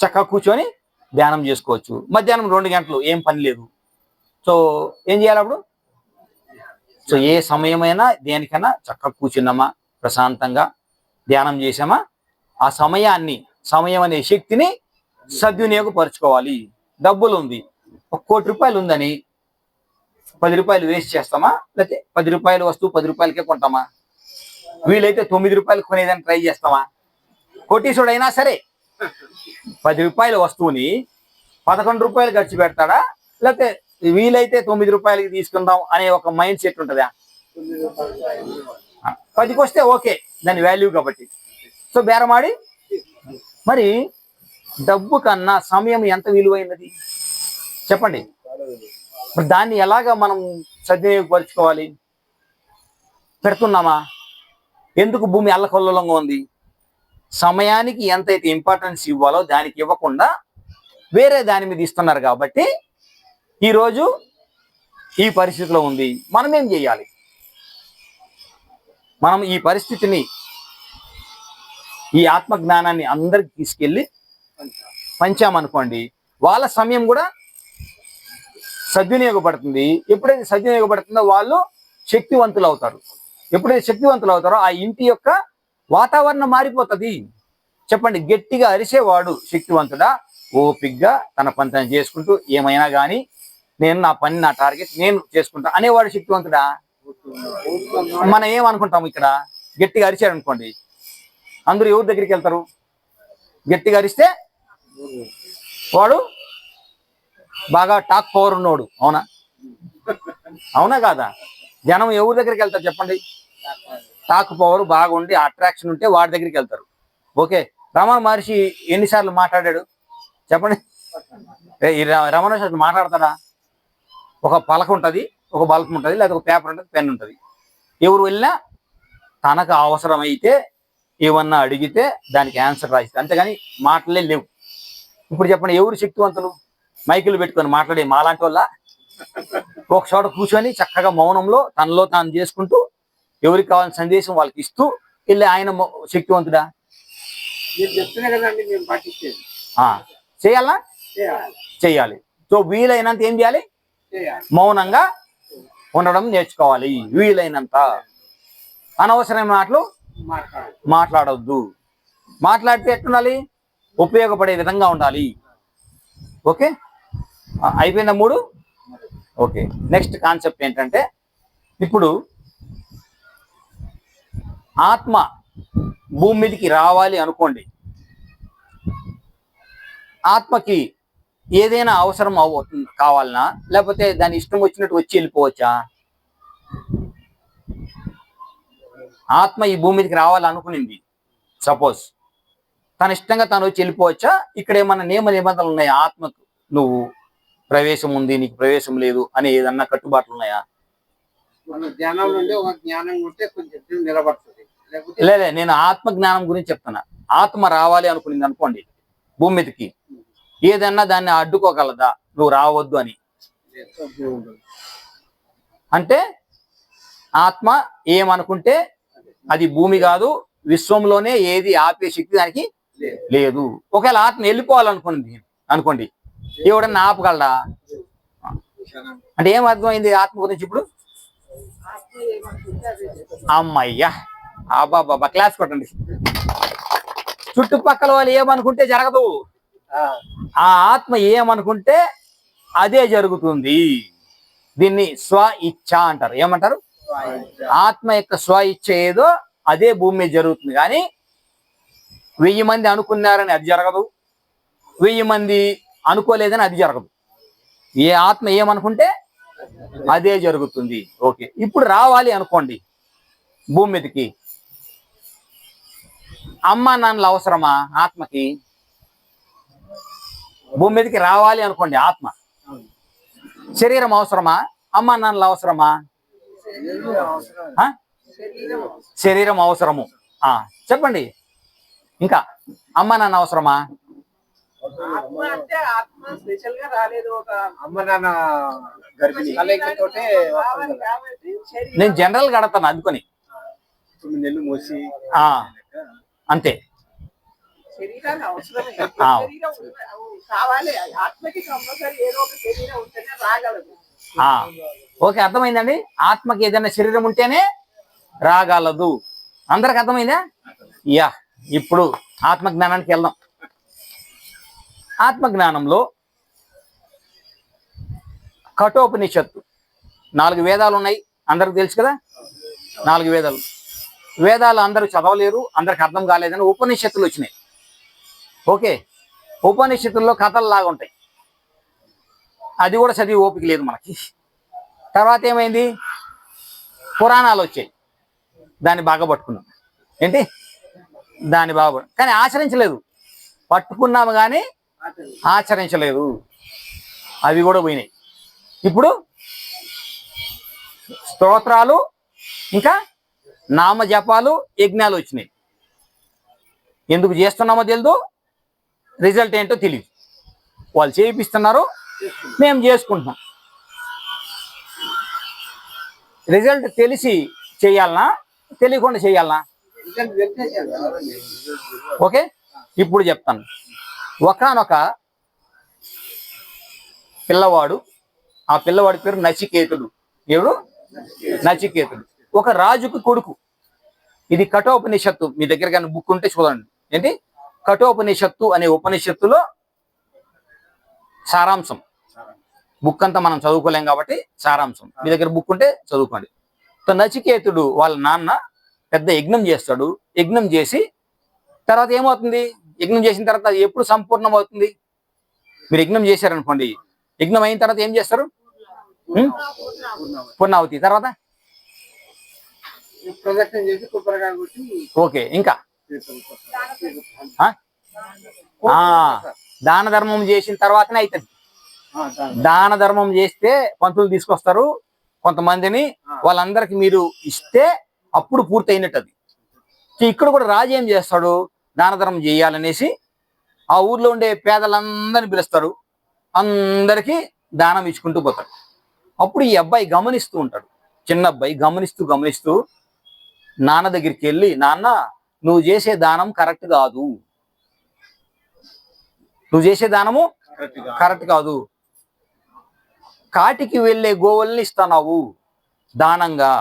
చక్కగా కూర్చొని ధ్యానం చేసుకోవచ్చు. మధ్యాహ్నం 2 గంటలు ఏం పని లేదు, సో ఏం చేయాలి అప్పుడు? సో ఏ సమయమైనా దేనికైనా చక్కగా కూర్చున్నామా, ప్రశాంతంగా ధ్యానం చేసామా, ఆ సమయం అనే శక్తిని సద్వినియోగపరుచుకోవాలి. డబ్బులు ఉంది, 1 కోటి రూపాయలు ఉందని 10 రూపాయలు వేస్ట్ చేస్తామా, లేకపోతే 10 రూపాయల వస్తువు 10 రూపాయలకే కొంటామా? వీలైతే 9 రూపాయలు కొనేదాన్ని ట్రై చేస్తామా? కోటీసుడైనా సరే 10 రూపాయల వస్తువుని 11 రూపాయలు ఖర్చు పెడతాడా, లేకపోతే వీలైతే 9 రూపాయలకి తీసుకుందాం అనే ఒక మైండ్ సెట్ ఉంటుందా? 10కి వస్తే ఓకే, దాని వాల్యూ కాబట్టి. సో బేరమాడి, మరి డబ్బు కన్నా సమయం ఎంత విలువైనది చెప్పండి. మరి దాన్ని ఎలాగా మనం సద్వినియోగపరుచుకోవాలి? పెడుతున్నామా? ఎందుకు భూమి అల్లకల్లోలంగా ఉంది? సమయానికి ఎంతైతే ఇంపార్టెన్స్ ఇవ్వాలో దానికి ఇవ్వకుండా వేరే దాని మీద ఇస్తున్నారు కాబట్టి ఈరోజు ఈ పరిస్థితిలో ఉంది. మనం ఏం చేయాలి? మనం ఈ పరిస్థితిని, ఈ ఆత్మజ్ఞానాన్ని అందరికి తీసుకెళ్ళి పంచామనుకోండి, వాళ్ళ సమయం కూడా సద్వినియోగపడుతుంది. ఎప్పుడైతే సద్వినియోగపడుతుందో వాళ్ళు శక్తివంతులు అవుతారు. ఎప్పుడైతే శక్తివంతులు అవుతారో ఆ ఇంటి యొక్క వాతావరణం మారిపోతుంది. చెప్పండి, గట్టిగా అరిసేవాడు శక్తివంతుడా? ఓపిగ్గా తన పని తను చేసుకుంటూ ఏమైనా కానీ నేను నా పని, నా టార్గెట్ నేను చేసుకుంటా అనేవాడు శక్తివంతుడా? మనం ఏమనుకుంటాం, ఇక్కడ గట్టిగా అరిచాడు అనుకోండి, అందరూ ఎవరి దగ్గరికి వెళ్తారు? గట్టిగా అరిస్తే వాడు బాగా టాక్ పవర్ ఉన్నోడు. అవునా? అవునా కాదా? జనం ఎవరి దగ్గరికి వెళ్తారు చెప్పండి? టాక్ పవర్ బాగుండి అట్రాక్షన్ ఉంటే వాడి దగ్గరికి వెళ్తారు. ఓకే, రమణ మహర్షి ఎన్నిసార్లు మాట్లాడాడు చెప్పండి? రమణ మహర్షి మాట్లాడతాడా? ఒక పలక ఉంటుంది, ఒక బల్బ్ ఉంటుంది, లేదా ఒక పేపర్ ఉంటుంది, పెన్ ఉంటుంది. ఎవరు వెళ్ళినా తనకు అవసరమైతే ఏమన్నా అడిగితే దానికి ఆన్సర్ రాయిస్తారు, అంతేగాని మాటలే లేవు. ఇప్పుడు చెప్పండి, ఎవరు శక్తివంతులు? మైకులు పెట్టుకొని మాట్లాడే మాలాంటి వల్ల ఒక చోట కూర్చొని చక్కగా మౌనంలో తనలో తాను చేసుకుంటూ ఎవరికి కావాల్సిన సందేశం వాళ్ళకి ఇస్తూ వెళ్ళి ఆయన శక్తివంతుడా? చేయాలా? చేయాలి. సో వీలైనంత ఏం చేయాలి? మౌనంగా ఉండడం నేర్చుకోవాలి. వీలైనంత అనవసరమైన మాటలు మాట్లాడొద్దు. మాట్లాడితే ఎట్లుండాలి? ఉపయోగపడే విధంగా ఉండాలి. ఓకే, అయిపోయిందా 3? ఓకే, నెక్స్ట్ కాన్సెప్ట్ ఏంటంటే, ఇప్పుడు ఆత్మ భూమి మీదకి రావాలి అనుకోండి, ఆత్మకి ఏదైనా అవసరం కావాలనా, లేకపోతే దాని ఇష్టం వచ్చినట్టు వచ్చి వెళ్ళిపోవచ్చా? ఆత్మ ఈ భూమి మీదకి రావాలనుకునింది, సపోజ్ తన ఇష్టంగా తను వచ్చి వెళ్ళిపోవచ్చా? ఇక్కడ ఏమన్నా నియమ నిబంధనలు ఉన్నాయా? ఆత్మకు నువ్వు ప్రవేశం ఉంది, నీకు ప్రవేశం లేదు అని ఏదన్నా కట్టుబాట్లు ఉన్నాయా? లేదే, నేను ఆత్మ జ్ఞానం గురించి చెప్తున్నా. ఆత్మ రావాలి అనుకునింది అనుకోండి భూమి మీదకి, ఏదన్నా దాన్ని అడ్డుకోగలదా నువ్వు రావద్దు అని? అంటే ఆత్మ ఏమనుకుంటే అది భూమి కాదు, విశ్వంలోనే ఏది ఆపే శక్తి దానికి లేదు. ఒకవేళ ఆత్మ వెళ్ళిపోవాలనుకుంది అనుకోండి, ఎవడన్నా ఆపగలడా? అంటే ఏం అర్థమైంది ఆత్మ గురించి ఇప్పుడు? అమ్మయ్యా, అబ్బాబ్బా, క్లాస్ కొట్టండి. చుట్టుపక్కల వాళ్ళు ఏమనుకుంటే జరగదు, ఆ ఆత్మ ఏమనుకుంటే అదే జరుగుతుంది. దీన్ని స్వ ఇచ్ఛ అంటారు. ఏమంటారు? ఆత్మ యొక్క స్వ ఇచ్ఛ ఏదో అదే భూమి మీద జరుగుతుంది. కానీ 1000 మంది అనుకున్నారని అది జరగదు, 1000 మంది అనుకోలేదని అది జరగదు. ఏ ఆత్మ ఏమనుకుంటే అదే జరుగుతుంది. ఓకే, ఇప్పుడు రావాలి అనుకోండి భూమి మీదకి, అమ్మా నాన్నలు అవసరమా ఆత్మకి? భూమి మీదకి రావాలి అనుకోండి ఆత్మ, శరీరం అవసరమా, అమ్మా నాన్నలు అవసరమా? ఆ? శరీరం అవసరము. చెప్పండి. ఇంకా అమ్మా నాన్న అవసరమా? నేను జనరల్ గా అడతాను అందుకొని. అంతే. ఓకే, అర్థమైందండి. ఆత్మకి ఏదైనా శరీరం ఉంటేనే రాగలదు. అందరికి అర్థమైందా? యా. ఇప్పుడు ఆత్మజ్ఞానానికి వెళ్దాం. ఆత్మజ్ఞానంలో కఠోపనిషత్తు 4 వేదాలు ఉన్నాయి, అందరికి తెలుసు కదా. 4 వేదాలు. వేదాలు అందరూ చదవలేరు, అందరికి అర్థం కాలేదని ఉపనిషత్తులు వచ్చినాయి. ఓకే, ఉపనిషత్తుల్లో కథలు లాగా ఉంటాయి, అది కూడా చదివి ఓపిక లేదు మనకి. తర్వాత ఏమైంది? పురాణాలు వచ్చాయి, దాన్ని బాగా పట్టుకున్నాం. ఏంటి? దాన్ని బాగా కానీ ఆచరించలేదు. పట్టుకున్నాము కానీ ఆచరించలేదు, అవి కూడా పోయినాయి. ఇప్పుడు స్తోత్రాలు ఇంకా నామజపాలు యజ్ఞాలు వచ్చినాయి. ఎందుకు చేస్తున్నామో తెలియదు, రిజల్ట్ ఏంటో తెలియదు. వాళ్ళు చేయిస్తున్నారు, మేము చేసుకుంటున్నాం. రిజల్ట్ తెలిసి చేయాలనా, తెలియకుండా చేయాలనా? ఓకే, ఇప్పుడు చెప్తాను. ఒకానొక పిల్లవాడు, ఆ పిల్లవాడి పేరు నచికేతుడు. ఎవరు? నచికేతుడు. ఒక రాజుకు కొడుకు. ఇది కఠోపనిషత్తు, మీ దగ్గర కానీ బుక్ ఉంటే చూడండి. ఏంటి? కఠోపనిషత్తు అనే ఉపనిషత్తులో సారాంశం. బుక్ అంతా మనం చదువుకోలేం కాబట్టి సారాంశం. మీ దగ్గర బుక్ ఉంటే చదువుకోండి. నచికేతుడు వాళ్ళ నాన్న పెద్ద యజ్ఞం చేస్తాడు. యజ్ఞం చేసి తర్వాత ఏమవుతుంది? యజ్ఞం చేసిన తర్వాత అది ఎప్పుడు సంపూర్ణం అవుతుంది? మీరు యజ్ఞం చేశారనుకోండి, యజ్ఞం అయిన తర్వాత ఏం చేస్తారు? పూర్ణావతి. తర్వాత ఓకే, ఇంకా దాన ధర్మం చేసిన తర్వాతనే అవుతుంది. దాన ధర్మం చేస్తే పంతులు తీసుకొస్తారు కొంతమందిని, వాళ్ళందరికి మీరు ఇస్తే అప్పుడు పూర్తి అయినట్టు. అది ఇక్కడ కూడా రాజు ఏం చేస్తాడు? దాన ధర్మం చేయాలనేసి ఆ ఊర్లో ఉండే పేదలందరినీ పిలుస్తాడు, అందరికీ దానం ఇచ్చుకుంటూ పోతాడు. అప్పుడు ఈ అబ్బాయి గమనిస్తూ ఉంటాడు, చిన్న అబ్బాయి గమనిస్తూ నాన్న దగ్గరికి వెళ్ళి, నాన్న నువ్వు చేసే దానం కరెక్ట్ కాదు, నువ్వు చేసే దానము కరెక్ట్ కాదు, కాటికి వెళ్ళే గోవుల్ని ఇస్తున్నావు దానంగా.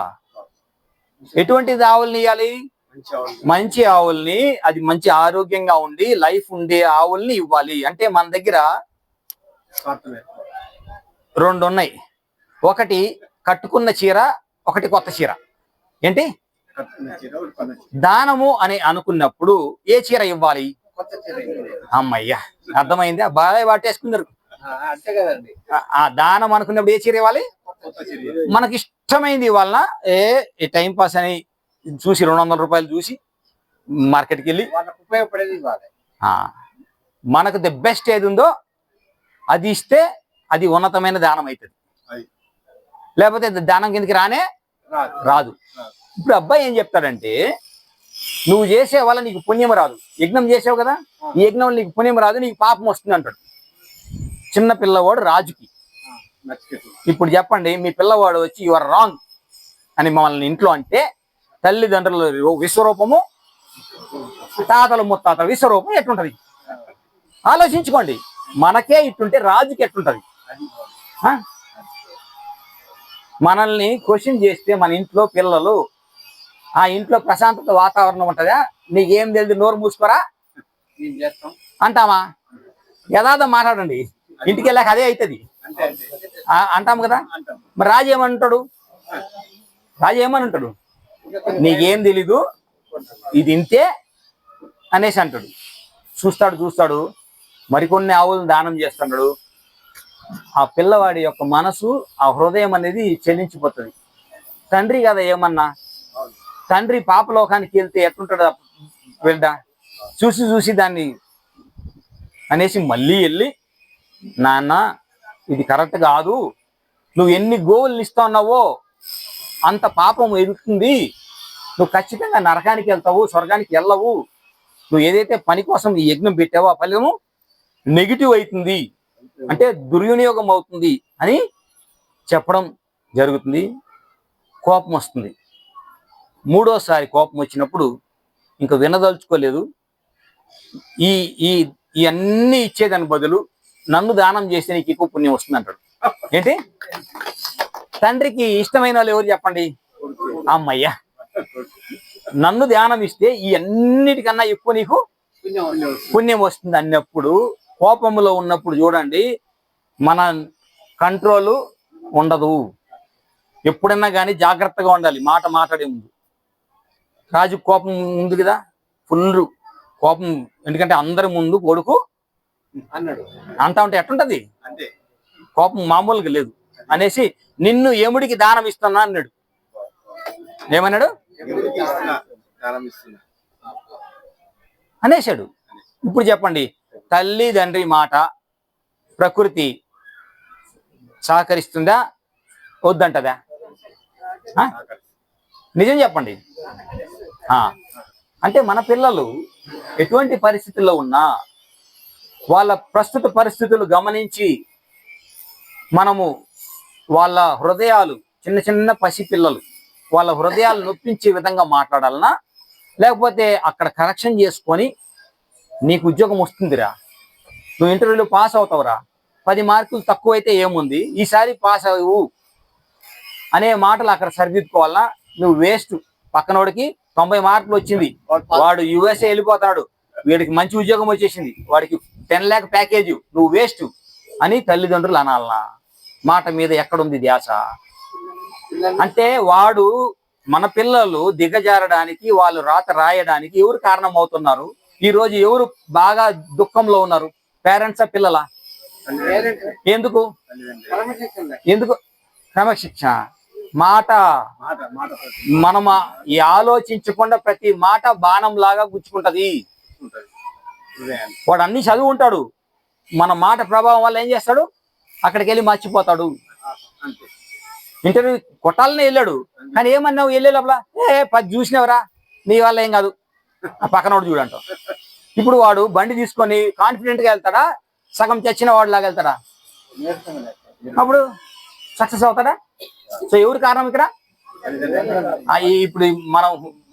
ఎటువంటి ఆవుల్ని ఇవ్వాలి? మంచి ఆవుల్ని, అది మంచి ఆరోగ్యంగా ఉండి లైఫ్ ఉండే ఆవుల్ని ఇవ్వాలి. అంటే మన దగ్గర 2 ఉన్నాయి, ఒకటి కట్టుకున్న చీర, ఒకటి కొత్త చీర. ఏంటి? దానము అని అనుకున్నప్పుడు ఏ చీర ఇవ్వాలి? అమ్మయ్యా, అర్థమైందా? బాగా వాటేసుకున్నారు. దానం అనుకున్నప్పుడు ఏ చీర ఇవ్వాలి? మనకి ఇష్టమైంది ఇవ్వాలనా? ఏ టైం పాస్ అని చూసి 200 రూపాయలు చూసి మార్కెట్కి వెళ్ళి ఉపయోగపడేది ఇవ్వాలి. మనకు ది బెస్ట్ ఏది ఉందో అది ఇస్తే అది ఉన్నతమైన దానం అవుతుంది. లేకపోతే దానం కిందకి రాదు. ఇప్పుడు అబ్బాయి ఏం చెప్తాడంటే, నువ్వు చేసే వల్ల నీకు పుణ్యం రాదు, యజ్ఞం చేసావు కదా, ఈ యజ్ఞం వల్ల నీకు పుణ్యం రాదు, నీకు పాపం వస్తుంది అంటాడు చిన్న పిల్లవాడు రాజుకి. ఇప్పుడు చెప్పండి, మీ పిల్లవాడు వచ్చి యువర్ రాంగ్ అని మమ్మల్ని ఇంట్లో అంటే, తల్లిదండ్రుల విశ్వరూపము, తాతలు ముత్తాతల విశ్వరూపం ఎట్లుంటది? ఆలోచించుకోండి. మనకే ఇట్టుంటే రాజుకి ఎట్లుంటది? మనల్ని క్వశ్చన్ చేస్తే మన ఇంట్లో పిల్లలు, ఆ ఇంట్లో ప్రశాంతత వాతావరణం ఉంటుందా? నీకేం తెలియదు, నోరు మూసుకోరా అంటామా? యథార్థం మాట్లాడండి, ఇంటికి వెళ్ళాక అదే అవుతుంది అంటాం కదా. మరి రాజు ఏమంటాడు? నీకేం తెలీదు, ఇది ఇంతే అనేసి అంటాడు. చూస్తాడు, మరికొన్ని ఆవులను దానం చేస్తున్నాడు. ఆ పిల్లవాడి యొక్క మనసు, ఆ హృదయం అనేది చెల్లించిపోతుంది. తండ్రి కదా ఏమన్నా, తండ్రి పాపలోకానికి వెళ్తే ఎట్లుంటాడు బిడ్డ? చూసి దాన్ని అనేసి మళ్ళీ వెళ్ళి, నాన్న ఇది కరెక్ట్ కాదు, నువ్వు ఎన్ని గోవుల్ని ఇస్తా ఉన్నావో అంత పాపం ఎదుగుతుంది, నువ్వు ఖచ్చితంగా నరకానికి వెళ్తావు, స్వర్గానికి వెళ్ళవు, నువ్వు ఏదైతే పని కోసం ఈ యజ్ఞం పెట్టావో ఆ ఫలితము నెగిటివ్ అవుతుంది, అంటే దుర్వినియోగం అవుతుంది అని చెప్పడం జరుగుతుంది. కోపం వస్తుంది. మూడోసారి కోపం వచ్చినప్పుడు ఇంకా వినదలుచుకోలేదు. ఈ ఈ ఇవన్నీ ఇచ్చేదాని బదులు నన్ను దానం చేస్తే నీకు ఎక్కువ పుణ్యం వస్తుంది అంటాడు. ఏంటి? తండ్రికి ఇష్టమైన వాళ్ళు ఎవరు చెప్పండి? అమ్మయ్య, నన్ను ధ్యానం ఇస్తే ఈ అన్నిటికన్నా ఎక్కువ నీకు పుణ్యం వస్తుంది అన్నప్పుడు, కోపంలో ఉన్నప్పుడు చూడండి మన కంట్రోలు ఉండదు. ఎప్పుడన్నా కానీ జాగ్రత్తగా ఉండాలి మాట మాట్లాడే ముందు. రాజు కోపం ఉంది కదా, ఫుల్ కోపం, ఎందుకంటే అందరి ముందు కొడుకు అన్నాడు అంటా ఉంటే ఎట్టుంటది, కోపం మామూలుగా లేదు అనేసి నిన్ను యముడికి దానం ఇస్తున్నా అన్నాడు. ఏమన్నాడు? అనేసాడు. ఇప్పుడు చెప్పండి, తల్లి తండ్రి మాట ప్రకృతి సహకరిస్తుందా వద్దంటదా? నిజం చెప్పండి. అంటే మన పిల్లలు ఎటువంటి పరిస్థితుల్లో ఉన్నా వాళ్ళ ప్రస్తుత పరిస్థితులు గమనించి మనము వాళ్ళ హృదయాలు, చిన్న చిన్న పసిపిల్లలు వాళ్ళ హృదయాలు నొప్పించే విధంగా మాట్లాడాలనా, లేకపోతే అక్కడ కరెక్షన్ చేసుకొని నీకు ఉద్యోగం వస్తుందిరా, నువ్వు ఇంటర్వ్యూలో పాస్ అవుతావురా, 10 మార్కులు తక్కువైతే ఏముంది, ఈసారి పాస్ అవ్వు అనే మాటలు అక్కడ సరిదిద్దుకోవాలన్నా, నువ్వు వేస్ట్, పక్కనోడికి 90 మార్కులు వచ్చింది, వాడు యుఎస్ఏ వెళ్ళిపోతాడు, వీడికి మంచి ఉద్యోగం వచ్చేసింది, వాడికి 10 lakh ప్యాకేజ్, నువ్వు వేస్ట్ అని తల్లిదండ్రులు అనాలనా? మాట మీద ఎక్కడుంది ధ్యాస? అంటే వాడు, మన పిల్లలు దిగజారడానికి, వాళ్ళు రాత రాయడానికి ఎవరు కారణం అవుతున్నారు? ఈ రోజు ఎవరు బాగా దుఃఖంలో ఉన్నారు? పేరెంట్సా పిల్లలా? ఎందుకు? ఎందుకు క్రమశిక్షణ మాట, మనం ఈ ఆలోచించకుండా ప్రతి మాట బాణం లాగా గుచ్చుకుంటది. వాడు అన్ని చదువు ఉంటాడు, మన మాట ప్రభావం వల్ల ఏం చేస్తాడు, అక్కడికి వెళ్ళి మర్చిపోతాడు. ఇంటర్వ్యూ కొట్టాలనే వెళ్ళాడు, కానీ ఏమన్నావు వెళ్ళే లోపల, 10 చూసినవరా, నీ వల్ల ఏం కాదు, పక్కనోడు చూడంటావు. ఇప్పుడు వాడు బండి తీసుకొని కాన్ఫిడెంట్ గా వెళ్తాడా, సగం చచ్చిన వాడు లాగా వెళ్తాడా? అప్పుడు సక్సెస్ అవుతాడా? సో ఎవరు కారణం ఇక్కడ? ఇప్పుడు మనం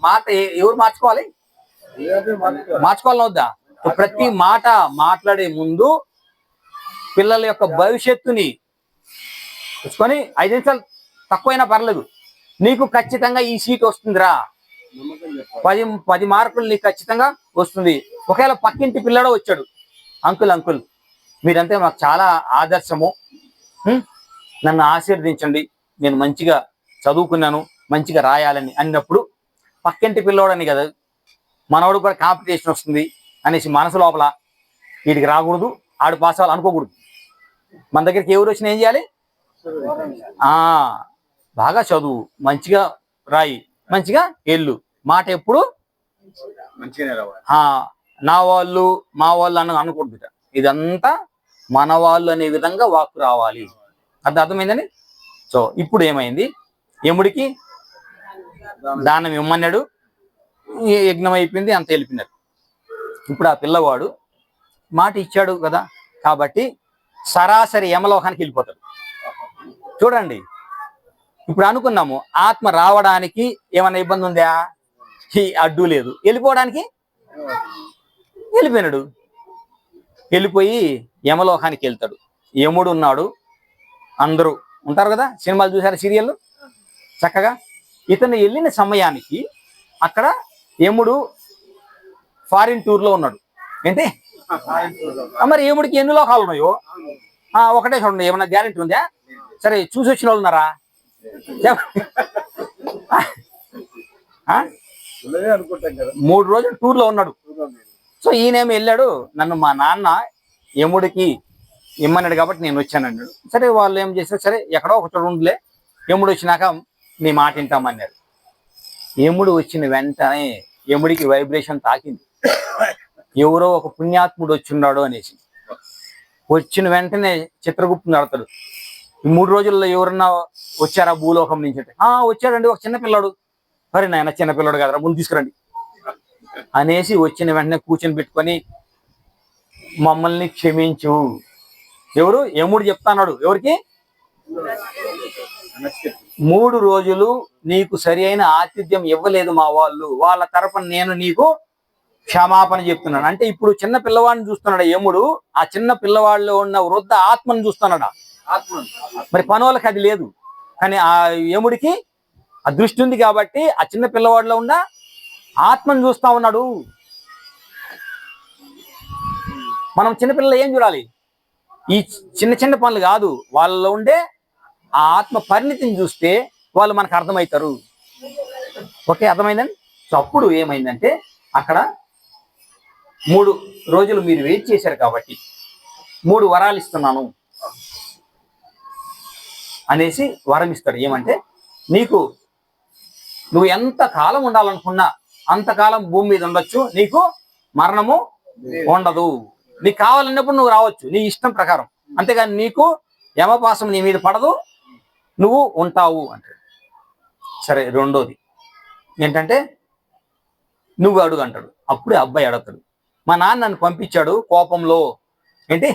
మాట ఎవరు మార్చుకోవాలి? మార్చుకోవాలని వద్దా? ప్రతి మాట మాట్లాడే ముందు పిల్లల యొక్క భవిష్యత్తుని చూసుకొని 5 నిమిషాలు తక్కువైనా పర్లేదు, నీకు ఖచ్చితంగా ఈ సీట్ వస్తుందిరా, 10 మార్కులు నీకు ఖచ్చితంగా వస్తుంది. ఒకవేళ పక్కింటి పిల్లడో వచ్చాడు, అంకుల్ మీరంటే మాకు చాలా ఆదర్శము, నన్ను ఆశీర్వదించండి, నేను మంచిగా చదువుకున్నాను, మంచిగా రాయాలని అన్నప్పుడు, పక్కింటి పిల్లోడని కదా, మనవాడు కూడా కాంపిటీషన్ వస్తుంది అనేసి మనసు లోపల వీడికి రాకూడదు, ఆడు పాస్ అవ్వాలి అనుకోకూడదు. మన దగ్గరికి ఎవరు వచ్చినా ఏం చేయాలి? బాగా చదువు, మంచిగా రాయి, మంచిగా ఎల్లు, మాట ఎప్పుడు నా వాళ్ళు మా వాళ్ళు అనకూడదు. ఇదంతా మన వాళ్ళు అనే విధంగా వాక్కు రావాలి. అర్థమైందని? సో ఇప్పుడు ఏమైంది, యముడికి దానం ఇమ్మన్నాడు, యజ్ఞం అయిపోయింది, అంత వెళ్ళిపోయినారు. ఇప్పుడు ఆ పిల్లవాడు మాట ఇచ్చాడు కదా, కాబట్టి సరాసరి యమలోకానికి వెళ్ళిపోతాడు. చూడండి, ఇప్పుడు అనుకున్నాము ఆత్మ రావడానికి ఏమైనా ఇబ్బంది ఉందా? అడ్డు లేదు. వెళ్ళిపోవడానికి వెళ్ళిపోయినాడు. వెళ్ళిపోయి యమలోకానికి వెళ్తాడు. యముడు ఉన్నాడు, అందరూ ఉంటారు కదా, సినిమాలు చూసారు, సీరియల్ చక్కగా. ఇతను వెళ్ళిన సమయానికి అక్కడ యముడు ఫారిన్ టూర్లో ఉన్నాడు. ఏంటి మరి యముడికి ఎన్ని లోకాలు ఉన్నాయో? ఒకటే చూడండి, ఏమన్నా గ్యారెంటీ ఉందా? సరే చూసి వచ్చిన వాళ్ళు ఉన్నారా? 3 రోజులు టూర్లో ఉన్నాడు. సో ఈయనేమి వెళ్ళాడు, నన్ను మా నాన్న యముడికి ఇమ్మన్నాడు కాబట్టి నేను వచ్చాను అన్నాడు. సరే వాళ్ళు ఏం చేశారు, సరే ఎక్కడో ఒక చోట ఉండలే, యముడు వచ్చినాక నీ మాట వింటామన్నారు. యముడు వచ్చిన వెంటనే యముడికి వైబ్రేషన్ తాకింది, ఎవరో ఒక పుణ్యాత్ముడు వచ్చిన్నాడు అనేసి. వచ్చిన వెంటనే చిత్రగుప్తుని అడతాడు, ఈ 3 రోజుల్లో ఎవరన్నా వచ్చారా భూలోకం నుంచి అంటే వచ్చాడండి ఒక చిన్నపిల్లాడు. మరి నాయన చిన్నపిల్లాడు కదరా ముందు తీసుకురండి అనేసి వచ్చిన వెంటనే కూర్చొని పెట్టుకొని మమ్మల్ని క్షమించు. ఎవరు? యముడు చెప్తాన్నాడు ఎవరికి? 3 రోజులు నీకు సరి అయిన ఆతిథ్యం ఇవ్వలేదు మా వాళ్ళు, వాళ్ళ తరపున నేను నీకు క్షమాపణ చెప్తున్నాను. అంటే ఇప్పుడు చిన్న పిల్లవాడిని చూస్తున్నాడు యముడు, ఆ చిన్న పిల్లవాడిలో ఉన్న వృద్ధ ఆత్మను చూస్తున్నాడా? మరి పనులకు అది లేదు, కానీ ఆ యముడికి ఆ దృష్టి ఉంది కాబట్టి ఆ చిన్న పిల్లవాడిలో ఉన్న ఆత్మను చూస్తా ఉన్నాడు. మనం చిన్నపిల్లలు ఏం చూడాలి? ఈ చిన్న చిన్న పనులు కాదు, వాళ్ళలో ఉండే ఆ ఆత్మ పరిణితిని చూస్తే వాళ్ళు మనకు అర్థమవుతారు. ఓకే, అర్థమైందండి. సో అప్పుడు ఏమైందంటే అక్కడ 3 రోజులు మీరు వెయిట్ చేశారు కాబట్టి 3 వరాలు ఇస్తున్నాను అనేసి వరం ఇస్తాడు. ఏమంటే నువ్వు ఎంత కాలం ఉండాలనుకున్నా అంతకాలం భూమి మీద ఉండొచ్చు, నీకు మరణము ఉండదు. నీకు కావాలన్నప్పుడు నువ్వు రావచ్చు నీ ఇష్టం ప్రకారం, అంతేగాని నీకు యమపాసం నీ మీద పడదు, నువ్వు ఉంటావు అంటాడు. సరే, రెండోది ఏంటంటే నువ్వు అడుగు అంటాడు. అప్పుడే అబ్బాయి అడుగుతాడు, మా నాన్న నన్ను పంపించాడు కోపంలో, ఏంటి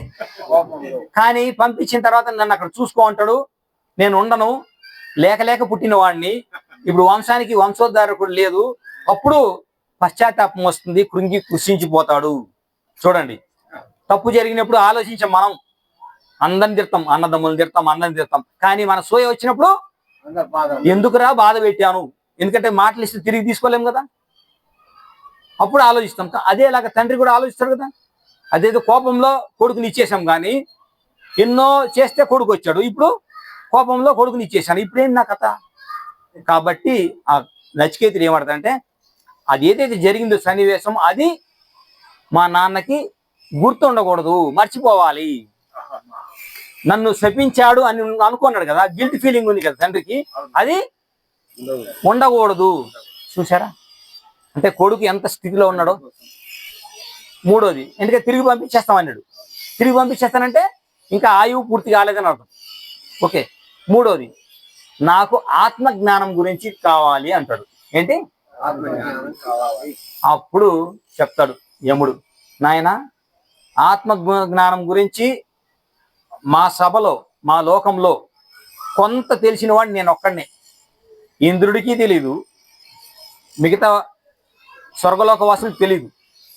కానీ పంపించిన తర్వాత నన్ను అక్కడ చూసుకో అంటాడు. నేను ఉండను, లేక పుట్టిన వాడిని, ఇప్పుడు వంశానికి వంశోద్ధారకుడు లేదు. అప్పుడు పశ్చాత్తాపం వస్తుంది, కృషించిపోతాడు. చూడండి, తప్పు జరిగినప్పుడు ఆలోచించాం మనం, అందరిని తిడతాం, అన్నదమ్ములను తిడతాం, అందరిని తిడతాం, కానీ మన సోయ వచ్చినప్పుడు ఎందుకురా బాధ పెట్టాను, ఎందుకంటే మాటలు ఇస్తే తిరిగి తీసుకోలేం కదా, అప్పుడు ఆలోచిస్తాం. అదేలాగా తండ్రి కూడా ఆలోచిస్తాడు కదా. అదేదో కోపంలో కొడుకుని ఇచ్చేసాం, కానీ ఎన్నో చేస్తే కొడుకు వచ్చాడు, ఇప్పుడు కోపంలో కొడుకుని ఇచ్చేసాను, ఇప్పుడేంటి నా కథ? కాబట్టి ఆ నచికేతుడు ఏమంటాడంటే అది ఏదైతే జరిగిందో సన్నివేశం, అది మా నాన్నకి గుర్తుండకూడదు, మర్చిపోవాలి. నన్ను శపించాడు అని అనుకున్నాడు కదా, గిల్ట్ ఫీలింగ్ ఉంది కదా తండ్రికి, అది ఉండకూడదు. చూసారా, అంటే కొడుకు ఎంత స్థితిలో ఉన్నాడో. మూడోది ఎందుకంటే తిరిగి పంపించేస్తామన్నాడు. తిరిగి పంపించేస్తానంటే ఇంకా ఆయువు పూర్తి కాలేదని అర్థం. ఓకే, మూడోది నాకు ఆత్మ జ్ఞానం గురించి కావాలి అంటాడు. ఏంటి? అప్పుడు చెప్తాడు యముడు, నాయన ఆత్మ జ్ఞానం గురించి మా సభలో మా లోకంలో కొంత తెలిసిన వాడిని నేను ఒక్కడినే, ఇంద్రుడికి తెలీదు, మిగతా స్వర్గలోక వాసులకు తెలీదు.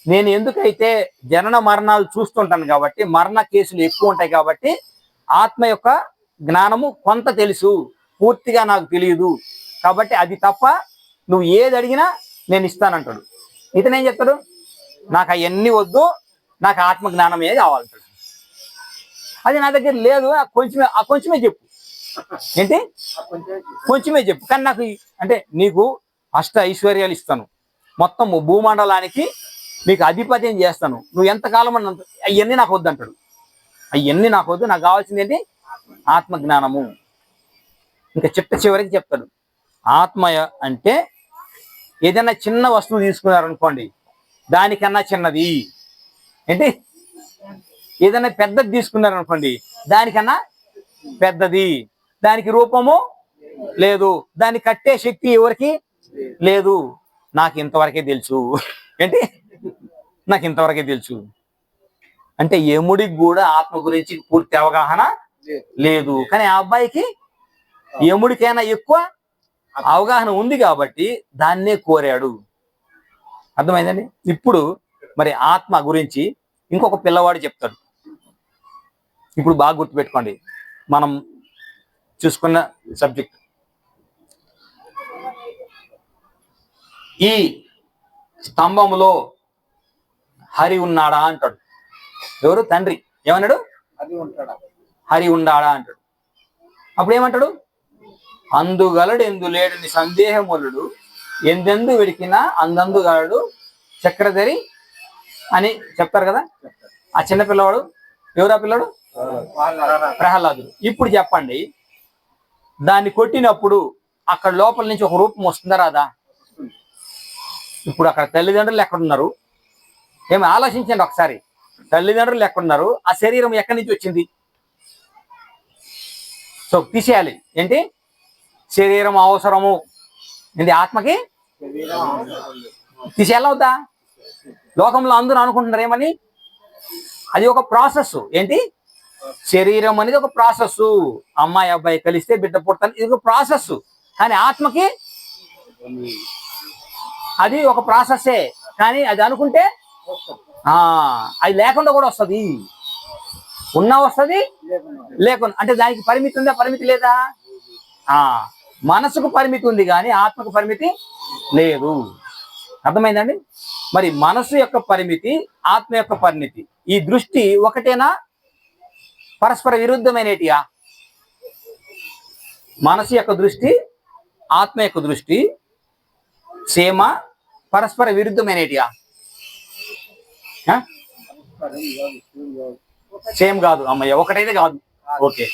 నేను ఎందుకైతే జనన మరణాలు చూస్తుంటాను కాబట్టి, మరణ కేసులు ఎక్కువ ఉంటాయి కాబట్టి ఆత్మ యొక్క జ్ఞానము కొంత తెలుసు, పూర్తిగా నాకు తెలియదు. కాబట్టి అది తప్ప నువ్వు ఏది అడిగినా నేను ఇస్తానంటాడు. ఇతనేం చెప్తాడు, నాకు అవన్నీ వద్దు, నాకు ఆత్మ జ్ఞానమే కావాలంటాడు. అది నా దగ్గర లేదు, కొంచెమే చెప్పు. ఏంటి? కొంచెమే చెప్పు, కానీ నాకు అంటే నీకు అష్ట ఐశ్వర్యాలు ఇస్తాను, మొత్తం భూమండలానికి నీకు అధిపత్యం చేస్తాను, నువ్వు ఎంతకాలం అని అవన్నీ నాకు వద్దు అంటాడు. అవన్నీ నాకు వద్దు, నాకు కావాల్సింది ఏంటి? ఆత్మ జ్ఞానము. ఇంకా చివరికి చెప్తాడు, ఆత్మయ అంటే ఏదైనా చిన్న వస్తువు తీసుకున్నారనుకోండి, దానికన్నా చిన్నది. ఏంటి? ఏదైనా పెద్దది తీసుకున్నారనుకోండి, దానికన్నా పెద్దది. దానికి రూపము లేదు, దాన్ని కట్టే శక్తి ఎవరికి లేదు, నాకు ఇంతవరకే తెలుసు. ఏంటి? నాకు ఇంతవరకే తెలుసు అంటే యముడికి కూడా ఆత్మ గురించి పూర్తి అవగాహన లేదు, కానీ ఆ అబ్బాయికి యముడికైనా ఎక్కువ అవగాహన ఉంది కాబట్టి దాన్నే కోరాడు. అర్థమైందండి? ఇప్పుడు మరి ఆత్మ గురించి ఇంకొక పిల్లవాడు చెప్తాడు. ఇప్పుడు బాగా గుర్తుపెట్టుకోండి, మనం చూసుకున్న సబ్జెక్ట్. ఈ స్తంభములో హరి ఉన్నాడా అంటాడు. ఎవరు? తండ్రి. ఏమన్నాడు? హరి ఉండాడా అంటాడు. అప్పుడు ఏమంటాడు? అందుగలడు ఎందు లేడని సందేహములుడు, ఎందెందు వెడికినా అందందు గలడు చక్రధరి అని చెప్తారు కదా. ఆ చిన్న పిల్లవాడు ఎవరా పిల్లడు? ప్రహ్లాదుడు. ఇప్పుడు చెప్పండి, దాన్ని కొట్టినప్పుడు అక్కడ లోపల నుంచి ఒక రూపం వస్తుందా రాదా? ఇప్పుడు అక్కడ తల్లిదండ్రులు ఎక్కడున్నారు? ఏమి ఆలోచించండి ఒకసారి. తల్లిదండ్రులు ఎక్కడున్నారు? ఆ శరీరం ఎక్కడి నుంచి వచ్చింది? సో తీసేయాలి. ఏంటి? శరీరం అవసరము. ఏంటి? ఆత్మకి తీసేయాలా వద్దా? లోకంలో అందరూ అనుకుంటున్నారు ఏమని? అది ఒక ప్రాసెస్. ఏంటి? శరీరం అనేది ఒక ప్రాసెస్. అమ్మాయి అబ్బాయి కలిస్తే బిడ్డ పుడతాను, ఇది ఒక ప్రాసెస్. కానీ ఆత్మకి అది ఒక ప్రాసెస్సే. కానీ అది అనుకుంటే అది లేకుండా కూడా వస్తుంది, ఉన్నా వస్తుంది, లేకుండా. అంటే దానికి పరిమితి ఉందా? పరిమితి లేదా? మనసుకు పరిమితి ఉంది కానీ ఆత్మకు పరిమితి లేదు. అర్థమైందండి? మరి మనసు యొక్క పరిమితి, ఆత్మ యొక్క పరిమితి, ఈ దృష్టి ఒకటేనా? పరస్పర విరుద్ధమైనటియా? మనసు యొక్క దృష్టి, ఆత్మ యొక్క దృష్టి సేమ, పరస్పర విరుద్ధమైనటియా? సేమ్ కాదు అమ్మయ్య, ఒకటైతే కాదు. ఓకే,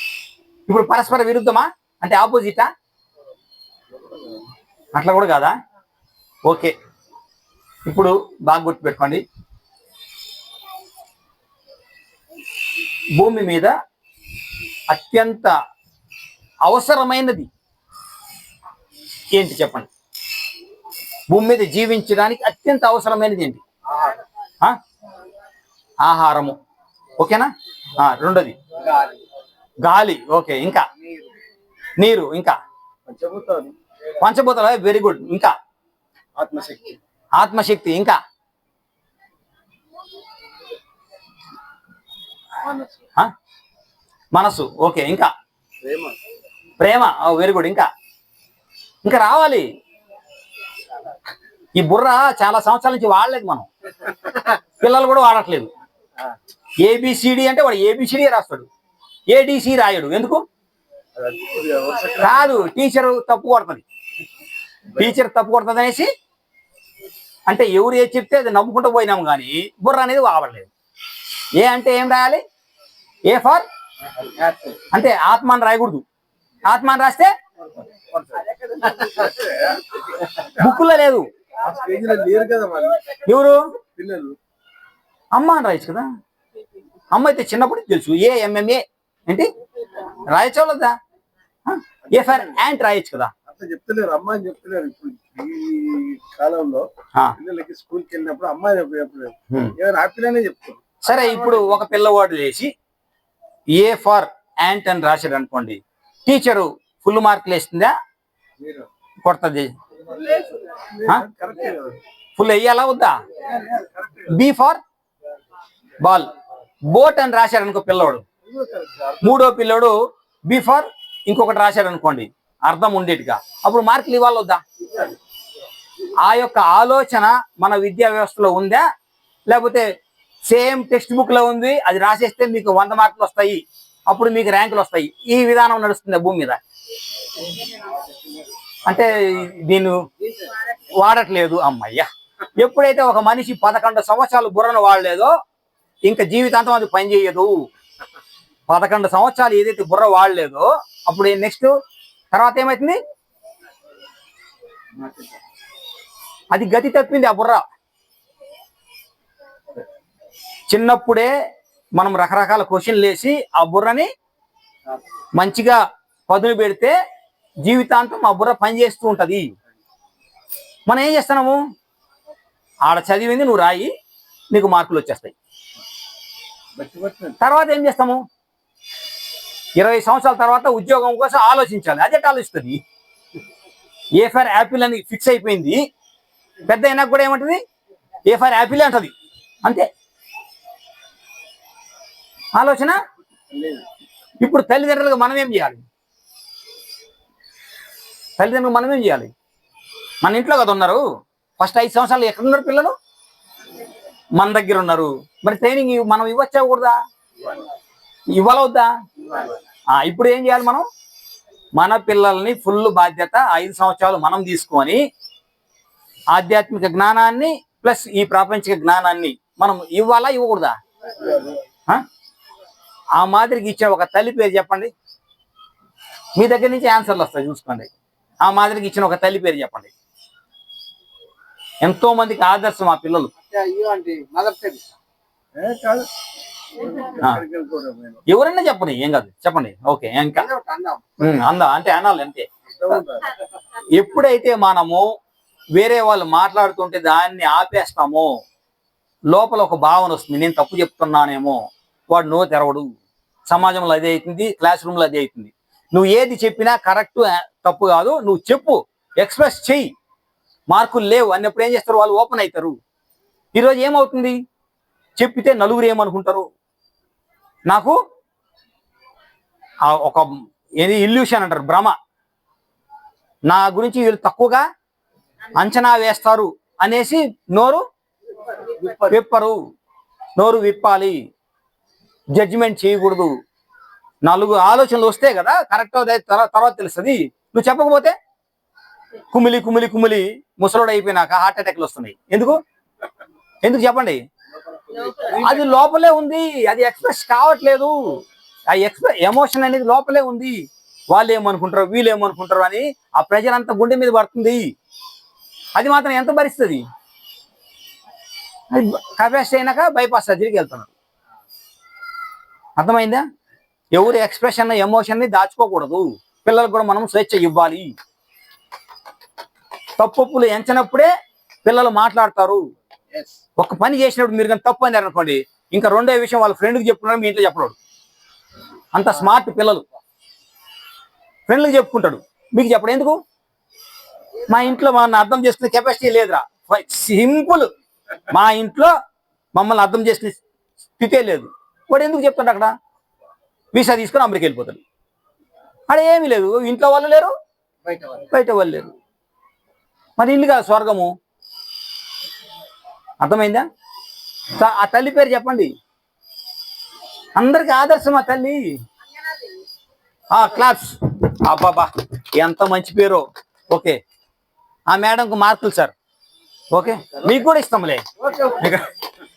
ఇప్పుడు పరస్పర విరుద్ధమా? అంటే ఆపోజిటా? అట్లా కూడా కాదా? ఓకే, ఇప్పుడు బాగా గుర్తుపెట్టుకోండి. భూమి మీద అత్యంత అవసరమైనది ఏంటి చెప్పండి? భూమి మీద జీవించడానికి అత్యంత అవసరమైనది ఏంటి? ఆహారము. ఓకేనా? రెండోది గాలి. ఓకే, ఇంకా నీరు, ఇంకా పంచభూతాలు. Very good. ఇంకా ఆత్మశక్తి, ఇంకా మనసు. ఓకే, ఇంకా ప్రేమ. Very good. ఇంకా ఇంకా రావాలి. ఈ బుర్ర చాలా సంవత్సరాల నుంచి వాడలేదు మనం, పిల్లలు కూడా వాడట్లేదు. ఏబిసిడి అంటే వాడు ఏబిసిడి రాస్తాడు, ఏడిసి రాయడు. ఎందుకు? కాదు, టీచర్ తప్పు కొడుతుంది. టీచర్ తప్పు కొడుతుంది అనేసి అంటే ఎవరు ఏది చెప్తే అది నమ్ముకుంటూ పోయినాము, కానీ బుర్ర అనేది వాడలేదు. ఏ అంటే ఏం రాయాలి? ఏ ఫర్ అంటే ఆత్మాన్ని రాయకూడదు. ఆత్మాన్ని రాస్తే బుక్కులో లేదు. ఎవరు? అమ్మ అని రాయొచ్చు కదా. అమ్మ అయితే చిన్నప్పుడు తెలుసు. ఎంఎంఏ ఏంటి రాయచ్చోలేదా? ఏ ఫర్ యాంట్ రాయొచ్చు కదా. చెప్తలేరు, అమ్మ అని చెప్తలేరు. ఇప్పుడు ఈ కాలంలో పిల్లలకి స్కూల్కి వెళ్ళినప్పుడు అమ్మాయి హ్యాపీగానే చెప్తారు. సరే, ఇప్పుడు ఒక పిల్లవాడు లేచి ఏ ఫర్ యాంట్ అని రాశాడు అనుకోండి, టీచరు ఫుల్ మార్కులు వేస్తుందా? కొడుతుంది. ఫుల్ వేయాలా వద్దా? బి ఫర్ బాల్, బోట్ అని రాశాడు అనుకో పిల్లవాడు, మూడో పిల్లడు బి ఫర్ ఇంకొకటి రాశాడు అనుకోండి అర్థం ఉండేట్టుగా, అప్పుడు మార్కులు ఇవ్వాలి వద్దా? ఆ యొక్క ఆలోచన మన విద్యా వ్యవస్థలో ఉందా? లేకపోతే సేమ్ టెక్స్ట్ బుక్ లో ఉంది, అది రాసేస్తే మీకు 100 మార్కులు వస్తాయి, అప్పుడు మీకు ర్యాంకులు వస్తాయి, ఈ విధానం నడుస్తుంది భూమి మీద? అంటే దీన్ని వాడట్లేదు. అమ్మయ్యా, ఎప్పుడైతే ఒక మనిషి 11 సంవత్సరాలు బుర్రను వాడలేదో ఇంకా జీవితాంతం అది పనిచేయదు. 11 సంవత్సరాలు ఏదైతే బుర్ర వాడలేదో అప్పుడు నెక్స్ట్ తర్వాత ఏమవుతుంది? అది గతి తప్పింది ఆ బుర్ర. చిన్నప్పుడే మనం రకరకాల క్వశ్చన్లు వేసి ఆ బుర్రని మంచిగా పదును పెడితే జీవితాంతం ఆ బుర్ర పనిచేస్తూ ఉంటది. మనం ఏం చేస్తున్నాము? ఆడ చదివింది నువ్వు రాయి, నీకు మార్కులు వచ్చేస్తాయి. తర్వాత ఏం చేస్తాము? 20 సంవత్సరాల తర్వాత ఉద్యోగం కోసం ఆలోచించాలి. అదే ఆలోచిస్తుంది. ఏ ఫర్ యాపిల్ అని ఫిక్స్ అయిపోయింది. పెద్ద అయినా కూడా ఏమంటుంది? ఏ ఫర్ యాపిల్ అంటది. అంతే ఆలోచన. ఇప్పుడు తల్లిదండ్రులుగా మనం ఏం చేయాలి? తల్లిదండ్రులు మనం ఏం చేయాలి? మన ఇంట్లో కదా ఉన్నారు. ఫస్ట్ 5 సంవత్సరాలు ఎక్కడున్నారు పిల్లలు? మన దగ్గర ఉన్నారు. మరి ట్రైనింగ్ మనం ఇవ్వచ్చా కూడదా? ఇవ్వాలవుద్దా? ఇప్పుడు ఏం చేయాలి మనం? మన పిల్లల్ని ఫుల్ బాధ్యత 5 సంవత్సరాలు మనం తీసుకొని ఆధ్యాత్మిక జ్ఞానాన్ని ప్లస్ ఈ ప్రాపంచిక జ్ఞానాన్ని మనం ఇవ్వాలా ఇవ్వకూడదా? ఆ మాదిరికి ఇచ్చే ఒక తల్లి పేరు చెప్పండి. మీ దగ్గర నుంచి ఆన్సర్లు వస్తాయి, చూసుకోండి. ఆ మాదిరికి ఇచ్చిన ఒక తల్లి పేరు చెప్పండి. ఎంతో మందికి ఆదర్శం ఆ పిల్లలు. అక్కడికి వెళ్ళిపోవడం నేను. ఎవరైనా చెప్పండి, ఏం కాదు, చెప్పండి. ఓకే, ఇంకా ఏదో ఒకటి అన్నాం. అందా అంటే అనాలి అంతే. ఇష్టపడతారు. ఎప్పుడైతే మనము వేరే వాళ్ళు మాట్లాడుతుంటే దాన్ని ఆపేస్తామో లోపల ఒక భావన వస్తుంది, నేను తప్పు చెప్తున్నానేమో. వాడు నో తెరవడు. సమాజంలో అదే అవుతుంది, క్లాస్ రూమ్లో అదే అవుతుంది. నువ్వు ఏది చెప్పినా కరెక్ట్ తప్పు కాదు, నువ్వు చెప్పు, ఎక్స్ప్రెస్ చెయ్యి. మార్కులు లేవు అన్నప్పుడు ఏం చేస్తారు, వాళ్ళు ఓపెన్ అవుతారు. ఈరోజు ఏమవుతుంది, చెప్పితే నలుగురు ఏమనుకుంటారు, నాకు ఒక ఏది ఇల్యూషన్ అంటారు, భ్రమ, నా గురించి వీళ్ళు తక్కువగా అంచనా వేస్తారు అనేసి నోరు విప్పరు. నోరు విప్పాలి, జడ్జిమెంట్ చేయకూడదు. నలుగురు ఆలోచనలు వస్తే కదా కరెక్ట్ తర్వాత తెలుస్తుంది. నువ్వు చెప్పకపోతే కుమిలి కుమిలి కుమిలి ముసలోడు అయిపోయినాక హార్ట్ అటాక్లు వస్తున్నాయి. ఎందుకు చెప్పండి, అది లోపలే ఉంది, అది ఎక్స్ప్రెస్ కావట్లేదు. ఆ ఎమోషన్ అనేది లోపలే ఉంది. వాళ్ళు ఏమనుకుంటారు, వీళ్ళు ఏమనుకుంటారు అని ఆ ప్రెజర్ అంతా గుండె మీద పడుతుంది. అది మాత్రం ఎంత భరిస్తుంది. కెపాసిటీ అయినాక బైపాస్ సర్జరీకి వెళ్తున్నారు. అర్థమైందా? ఎవరి ఎక్స్ప్రెషన్ ఎమోషన్ ని దాచుకోకూడదు. పిల్లలకు కూడా మనం స్వేచ్ఛ ఇవ్వాలి. తప్పులు ఎంచినప్పుడే పిల్లలు మాట్లాడతారు. ఒక పని చేసినప్పుడు మీరు కానీ తప్పు అన్నారు అనుకోండి, ఇంకా రెండో విషయం వాళ్ళ ఫ్రెండ్కి చెప్పుకున్నాడు, మీ ఇంట్లో చెప్పలేడు. అంత స్మార్ట్ పిల్లలు. ఫ్రెండ్లకు చెప్పుకుంటాడు, మీకు చెప్పడు. ఎందుకు? మా ఇంట్లో మన అర్థం చేసుకునే కెపాసిటీ లేదురా. సింపుల్. మా ఇంట్లో మమ్మల్ని అర్థం చేసుకునే స్థితే లేదు. వాడు ఎందుకు చెప్తాడు? అక్కడ వీసా తీసుకొని అమెరికా వెళ్ళిపోతాడు. అక్కడ ఏమీ లేదు, ఇంట్లో వాళ్ళు లేరు, బయట వాళ్ళు లేరు. మరి ఇల్లు కాదు స్వర్గము. అర్థమైందా? ఆ తల్లి పేరు చెప్పండి. అందరికి ఆదర్శం ఆ తల్లి. క్లాప్స్. అబ్బాబా ఎంత మంచి పేరు. ఓకే, ఆ మేడంకు మార్కులు సార్. ఓకే, మీకు కూడా ఇస్తాంలే.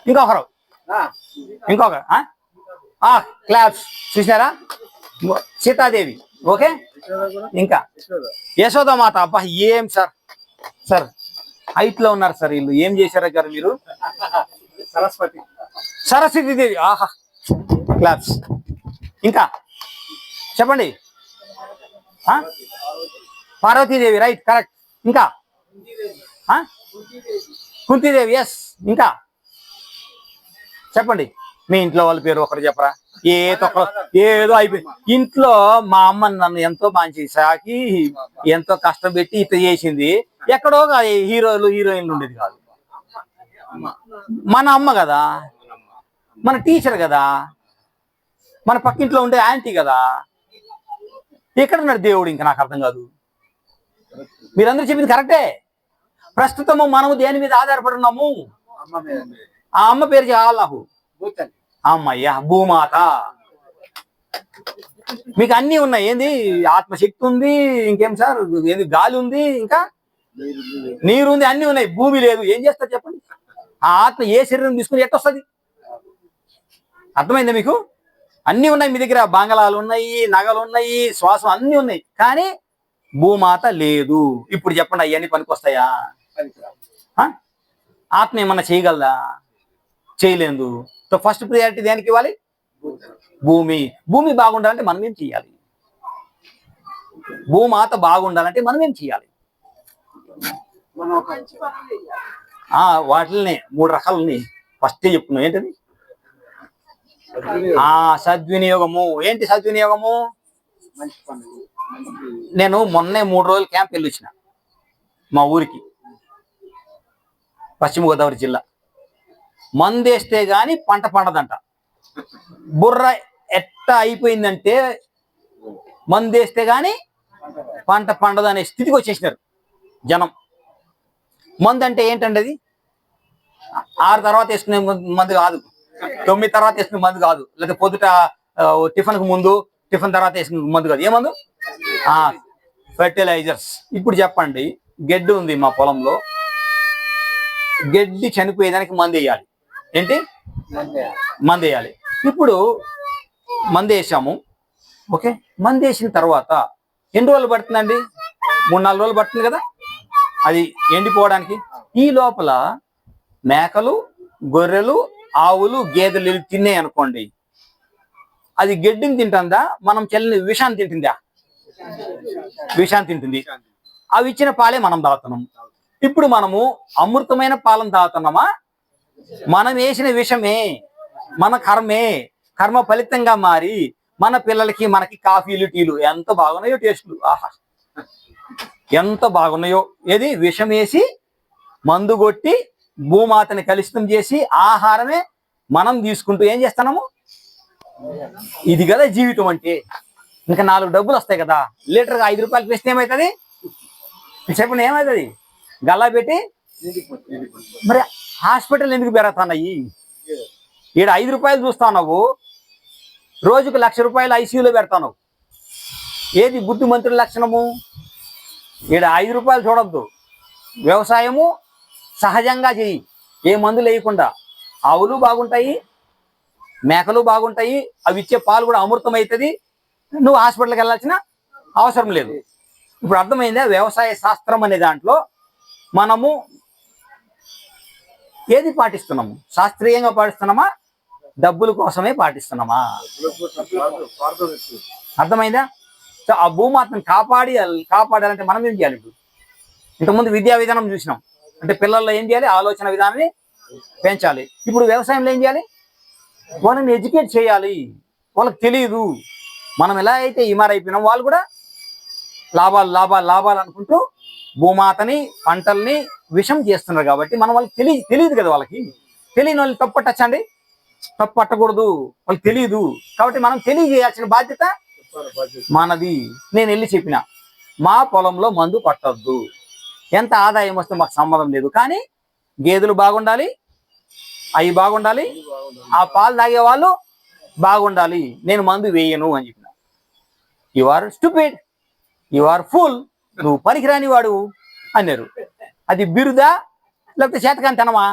ఇంకొకరు క్లాప్స్. చూసారా? సీతాదేవి. ఓకే, ఇంకా యశోదామాత. అబ్బా ఏం సార్, సార్ హైట్ లో ఉన్నారు సార్. వీళ్ళు ఏం చేశారా గారు మీరు? సరస్వతి దేవి. ఆహా, క్లాప్స్. ఇంకా చెప్పండి. Parvati Devi, right, correct. ఇంకా కుంతీదేవి, ఎస్. ఇంకా చెప్పండి. మీ ఇంట్లో వాళ్ళ పేరు ఒకరు చెప్పరా? ఏదో అయిపోయింది. ఇంట్లో మా అమ్మ నన్ను ఎంతో మంచి సాకి, ఎంతో కష్టపెట్టి ఇట్లా చేసింది. ఎక్కడో హీరోలు హీరోయిన్లు ఉండేది కాదు. మన అమ్మ కదా, మన టీచర్ కదా, మన పక్కింట్లో ఉండే ఆంటీ కదా. ఎక్కడున్నాడు దేవుడు? ఇంకా నాకు అర్థం కాదు. మీరందరూ చెప్పింది కరెక్టే. ప్రస్తుతము మనము దేని మీద ఆధారపడి ఉన్నాము? ఆ అమ్మ పేరు కావాలి నాకు. అమ్మయ్యా, భూమాత. మీకు అన్నీ ఉన్నాయి. ఏంది? ఆత్మశక్తి ఉంది, ఇంకేం సార్, ఏంది, గాలి ఉంది, ఇంకా నీరు ఉంది, అన్ని ఉన్నాయి. భూమి లేదు. ఏం చేస్తారు చెప్పండి? ఆ ఆత్మ ఏ శరీరం తీసుకుని ఎట్టొస్తుంది? అర్థమైందా మీకు? అన్నీ ఉన్నాయి మీ దగ్గర. బంగళాలు ఉన్నాయి, నగలు ఉన్నాయి, శ్వాసం అన్నీ ఉన్నాయి, కానీ భూమాత లేదు. ఇప్పుడు చెప్పండి, అవన్నీ పనికొస్తాయా? ఆత్మ ఏమన్నా చేయగలదా? చేయలేదు. సో ఫస్ట్ ప్రియారిటీ దేనికి ఇవ్వాలి? భూమి. భూమి బాగుండాలంటే మనం ఏం చేయాలి? భూమాత బాగుండాలంటే మనం ఏం చేయాలి? వాటిని 3 రకాలని ఫస్ట్ చెప్తున్నాం. ఏంటది? సద్వినియోగము. ఏంటి సద్వినియోగము? నేను మొన్నే 3 రోజులు క్యాంప్ వెళ్ళి వచ్చిన మా ఊరికి, పశ్చిమ గోదావరి జిల్లా. మందేస్తే గాని పంట పండదంట. బుర్ర ఎట్ట అయిపోయిందంటే మందేస్తే గాని పంట పండదు అనే స్థితికి వచ్చేసినారు జనం. మందు అంటే ఏంటండి? అది 6 తర్వాత వేసుకునే మందు కాదు, 9 తర్వాత వేసుకునే మందు కాదు, లేదా పొద్దుట టిఫిన్కి ముందు, టిఫిన్ తర్వాత వేసుకునే మందు కాదు. ఏమందు? ఫెర్టిలైజర్స్. ఇప్పుడు చెప్పండి, గడ్డి ఉంది మా పొలంలో, గడ్డి చనిపోయేదానికి మందు వేయాలి. ఏంటి? మందు వేయాలి. ఇప్పుడు మందు వేసాము. ఓకే, మందు వేసిన తర్వాత ఎన్ని రోజులు పడుతుందండి? 3-4 రోజులు పడుతుంది కదా అది ఎండిపోవడానికి. ఈ లోపల మేకలు, గొర్రెలు, ఆవులు గేదెలు వెళ్ళి తిన్నాయి అనుకోండి, అది గడ్డిని తింటుందా, మనం చెల్లిన విషాన్ని తింటుందా? విషాన్ని తింటుంది. అవి ఇచ్చిన పాలే మనం తాగుతున్నాం. ఇప్పుడు మనము అమృతమైన పాలను తాగుతున్నామా, మనం వేసిన విషమే, మన కర్మ ఫలితంగా మారి మన పిల్లలకి మనకి కాఫీలు టీలు ఎంత బాగున్నాయో టేస్ట్లు, ఆహా ఎంత బాగున్నాయో. ఏది విషం వేసి మందు కొట్టి భూమాతని కలుషితం చేసి ఆహారమే మనం తీసుకుంటూ ఏం చేస్తున్నాము? ఇది కదా జీవితం అంటే. ఇంకా 4 డబ్బులు వస్తాయి కదా, లీటర్గా 5 రూపాయలు వేస్తే ఏమవుతుంది చెప్పండి? ఏమవుతుంది? గల్లా పెట్టి మరి హాస్పిటల్ ఎందుకు పెరుగుతున్నాయి? ఈడ 5 రూపాయలు చూస్తున్నావు, రోజుకు 1,00,000 రూపాయలు ఐసీయూలో పెడతావు. ఏది బుద్ధిమంతుడి లక్షణము? ఈడ 5 రూపాయలు చూడొద్దు, వ్యవసాయము సహజంగా చెయ్యి, ఏ మందులు వేయకుండా. ఆవులు బాగుంటాయి, మేకలు బాగుంటాయి, అవి ఇచ్చే పాలు కూడా అమృతం అవుతుంది, నువ్వు హాస్పిటల్కి వెళ్ళాల్సిన అవసరం లేదు. ఇప్పుడు అర్థమైందా? వ్యవసాయ శాస్త్రం అనే దాంట్లో మనము ఏది పాటిస్తున్నాము? శాస్త్రీయంగా పాటిస్తున్నామా, డబ్బుల కోసమే పాటిస్తున్నామా? అర్థమైందా? సో ఆ భూమాతను కాపాడాలంటే మనం ఏం చేయాలి? ఇప్పుడు ఇంతకుముందు విద్యా విధానం చూసినాం, అంటే పిల్లల్లో ఏం చేయాలి? ఆలోచన విధానాన్ని పెంచాలి. ఇప్పుడు వ్యవసాయంలో ఏం చేయాలి? వాళ్ళని ఎడ్యుకేట్ చేయాలి. వాళ్ళకి తెలియదు. మనం ఎలా అయితే ఇమారైపోయినాం, వాళ్ళు కూడా లాభాలు లాభాలు లాభాలు అనుకుంటూ భూమాతని పంటల్ని విషం చేస్తున్నారు. కాబట్టి మనం వాళ్ళకి తెలియదు కదా. వాళ్ళకి తెలియని వాళ్ళు తప్పు పట్టచ్చండి? తప్పు పట్టకూడదు, వాళ్ళకి తెలియదు. కాబట్టి మనం తెలియజేయాల్సిన బాధ్యత మనది. నేను వెళ్ళి చెప్పిన, మా పొలంలో మందు పట్టొద్దు, ఎంత ఆదాయం వస్తే మాకు సంబంధం లేదు, కానీ గేదెలు బాగుండాలి, అవి బాగుండాలి, ఆ పాలు తాగే వాళ్ళు బాగుండాలి, నేను మందు వేయను అని చెప్పిన. You are stupid, you are fool, నువ్వు పనికిరాని వాడు అన్నారు. అది బిరుదా లేకపోతే చేతకాంతనమా?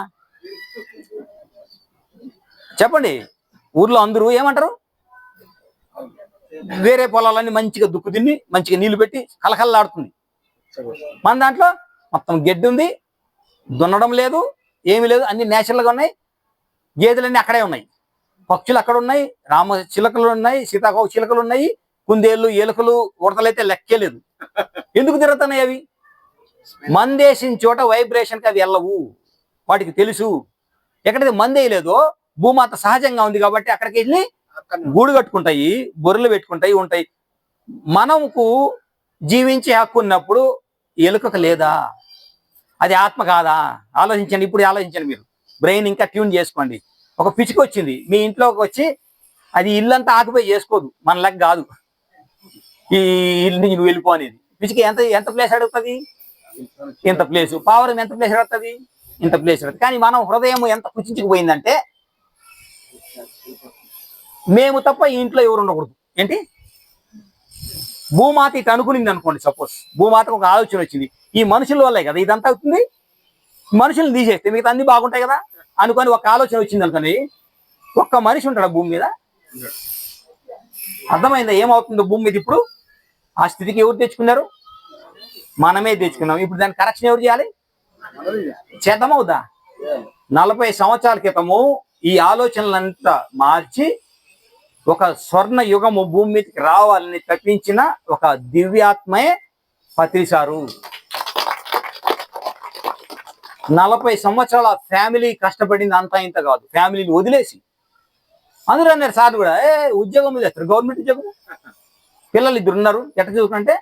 చెప్పండి. ఊర్లో అందరూ ఏమంటారు? వేరే పొలాలన్నీ మంచిగా దుక్కు తిని మంచిగా నీళ్లు పెట్టి కలకల్లాడుతుంది. మన దాంట్లో మొత్తం గడ్డి ఉంది, దున్నడం లేదు, ఏమీ లేదు, అన్ని నేచురల్గా ఉన్నాయి. గేదెలన్నీ అక్కడే ఉన్నాయి, పక్షులు అక్కడ ఉన్నాయి, రామ చిలకలు ఉన్నాయి, సీతాకోక చిలకలు ఉన్నాయి, కుందేళ్ళు, ఎలుకలు, ఉడతలైతే లెక్కే లేదు. ఎందుకు తిరుగుతున్నాయి అవి? మందేసిన చోట వైబ్రేషన్కి అవి వెళ్ళవు, వాటికి తెలుసు. ఎక్కడైతే మందేయలేదో భూమాత సహజంగా ఉంది కాబట్టి అక్కడికి వెళ్ళి గూడు కట్టుకుంటాయి, బొర్రెలు పెట్టుకుంటాయి, ఉంటాయి. మనకు జీవించే హక్కు ఉన్నప్పుడు ఎలుకకు లేదా? అది ఆత్మ కాదా? ఆలోచించండి. ఇప్పుడు ఆలోచించండి, మీరు బ్రెయిన్ ఇంకా ట్యూన్ చేసుకోండి. ఒక పిచ్చుక వచ్చింది మీ ఇంట్లోకి వచ్చి, అది ఇల్లంతా ఆక్యుపై చేసుకోదు, మన లెక్క కాదు. ఈ ఇల్లు నుంచి నువ్వు వెళ్ళిపో అనేది. పిచ్చుక ఎంత ప్లేస్ అడుగుతుంది? ఇంత ప్లేసు. పావురం ఎంత ప్లేస్ అడుగుతుంది? ఇంత ప్లేస్ అడుగుతుంది. కానీ మనం హృదయం ఎంత కుచించుకుపోయిందంటే, మేము తప్ప ఈ ఇంట్లో ఎవరు ఉండకూడదు. ఏంటి? భూమాత ఇటు అనుకునింది అనుకోండి, సపోజ్ భూమాతకు ఒక ఆలోచన వచ్చింది, ఈ మనుషుల వల్లే కదా ఇదంతా అవుతుంది, మనుషుల్ని తీసేస్తే మిగతా అన్ని బాగుంటాయి కదా అనుకొని ఒక ఆలోచన వచ్చింది అనుకోని, ఒక్క మనిషి ఉంటాడు భూమి మీద. అర్థమైందా ఏమవుతుందో భూమి మీద? ఇప్పుడు ఆ స్థితికి ఎవరు తెచ్చుకున్నారు? మనమే తెచ్చుకున్నాం. ఇప్పుడు దాన్ని కరెక్షన్ ఎవరు చేయాలి? చేద్దామవుదా? 40 సంవత్సరాల క్రితము ఈ ఆలోచనలంతా మార్చి ఒక స్వర్ణ యుగము భూమి మీదకి రావాలని తప్పించిన ఒక దివ్యాత్మే పత్రిసారు. 40 సంవత్సరాల ఫ్యామిలీ కష్టపడింది అంతా ఇంత కాదు. ఫ్యామిలీని వదిలేసి అందరూ అన్నారు, సార్ కూడా ఉద్యోగం చేస్తారు, గవర్నమెంట్ ఉద్యోగం. పిల్లలు 2 ఉన్నారు, ఎట్లా చదువుకుంటే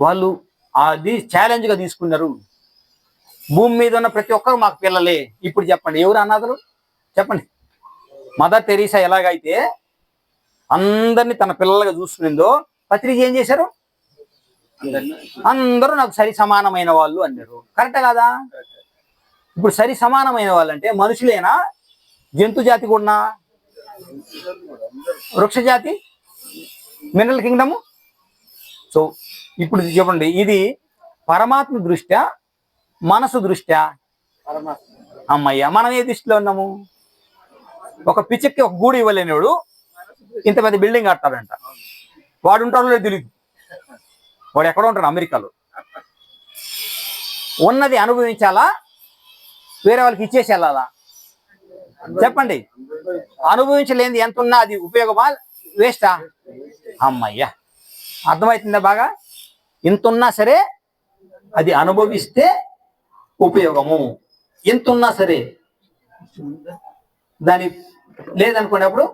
వాళ్ళు అది ఛాలెంజ్గా తీసుకున్నారు. భూమి మీద ఉన్న ప్రతి ఒక్కరు మాకు పిల్లలే. ఇప్పుడు చెప్పండి, ఎవరు అనాథలు? చెప్పండి. మదర్ తెరీసా ఎలాగైతే అందరినీ తన పిల్లలుగా చూసుకునిందో, పత్రిక ఏం చేశారు? అందరూ నాకు సరి సమానమైన వాళ్ళు అన్నారు. కరెక్టే కాదా? ఇప్పుడు సరి సమానమైన వాళ్ళు అంటే మనుషులేనా, జంతు జాతి కూడా, వృక్ష జాతి, మినరల్ కింగ్డము? సో ఇప్పుడు చెప్పండి, ఇది పరమాత్మ దృష్ట్యా, మనసు దృష్ట్యా? అమ్మయ్య, మనం ఏ దృష్టిలో ఉన్నాము? ఒక పిచ్చెక్కి ఒక గూడు ఇవ్వలేనివాడు ఇంత పెద్ద బిల్డింగ్ కడతాడంట. వాడు ఉంటాడో లేదు తెలియదు, వాడు ఎక్కడో ఉంటాడు, అమెరికాలో. ఉన్నది అనుభవించాలా, వేరే వాళ్ళకి ఇచ్చేసి వెళ్ళాలా? చెప్పండి. అనుభవించలేనిది ఎంత ఉన్నా అది ఉపయోగమా వేస్టా? అమ్మయ్యా, అర్థమవుతుందా బాగా? ఇంత ఉన్నా సరే అది అనుభవిస్తే ఉపయోగము, ఎంత ఉన్నా సరే. దాని లేదనుకునేప్పుడు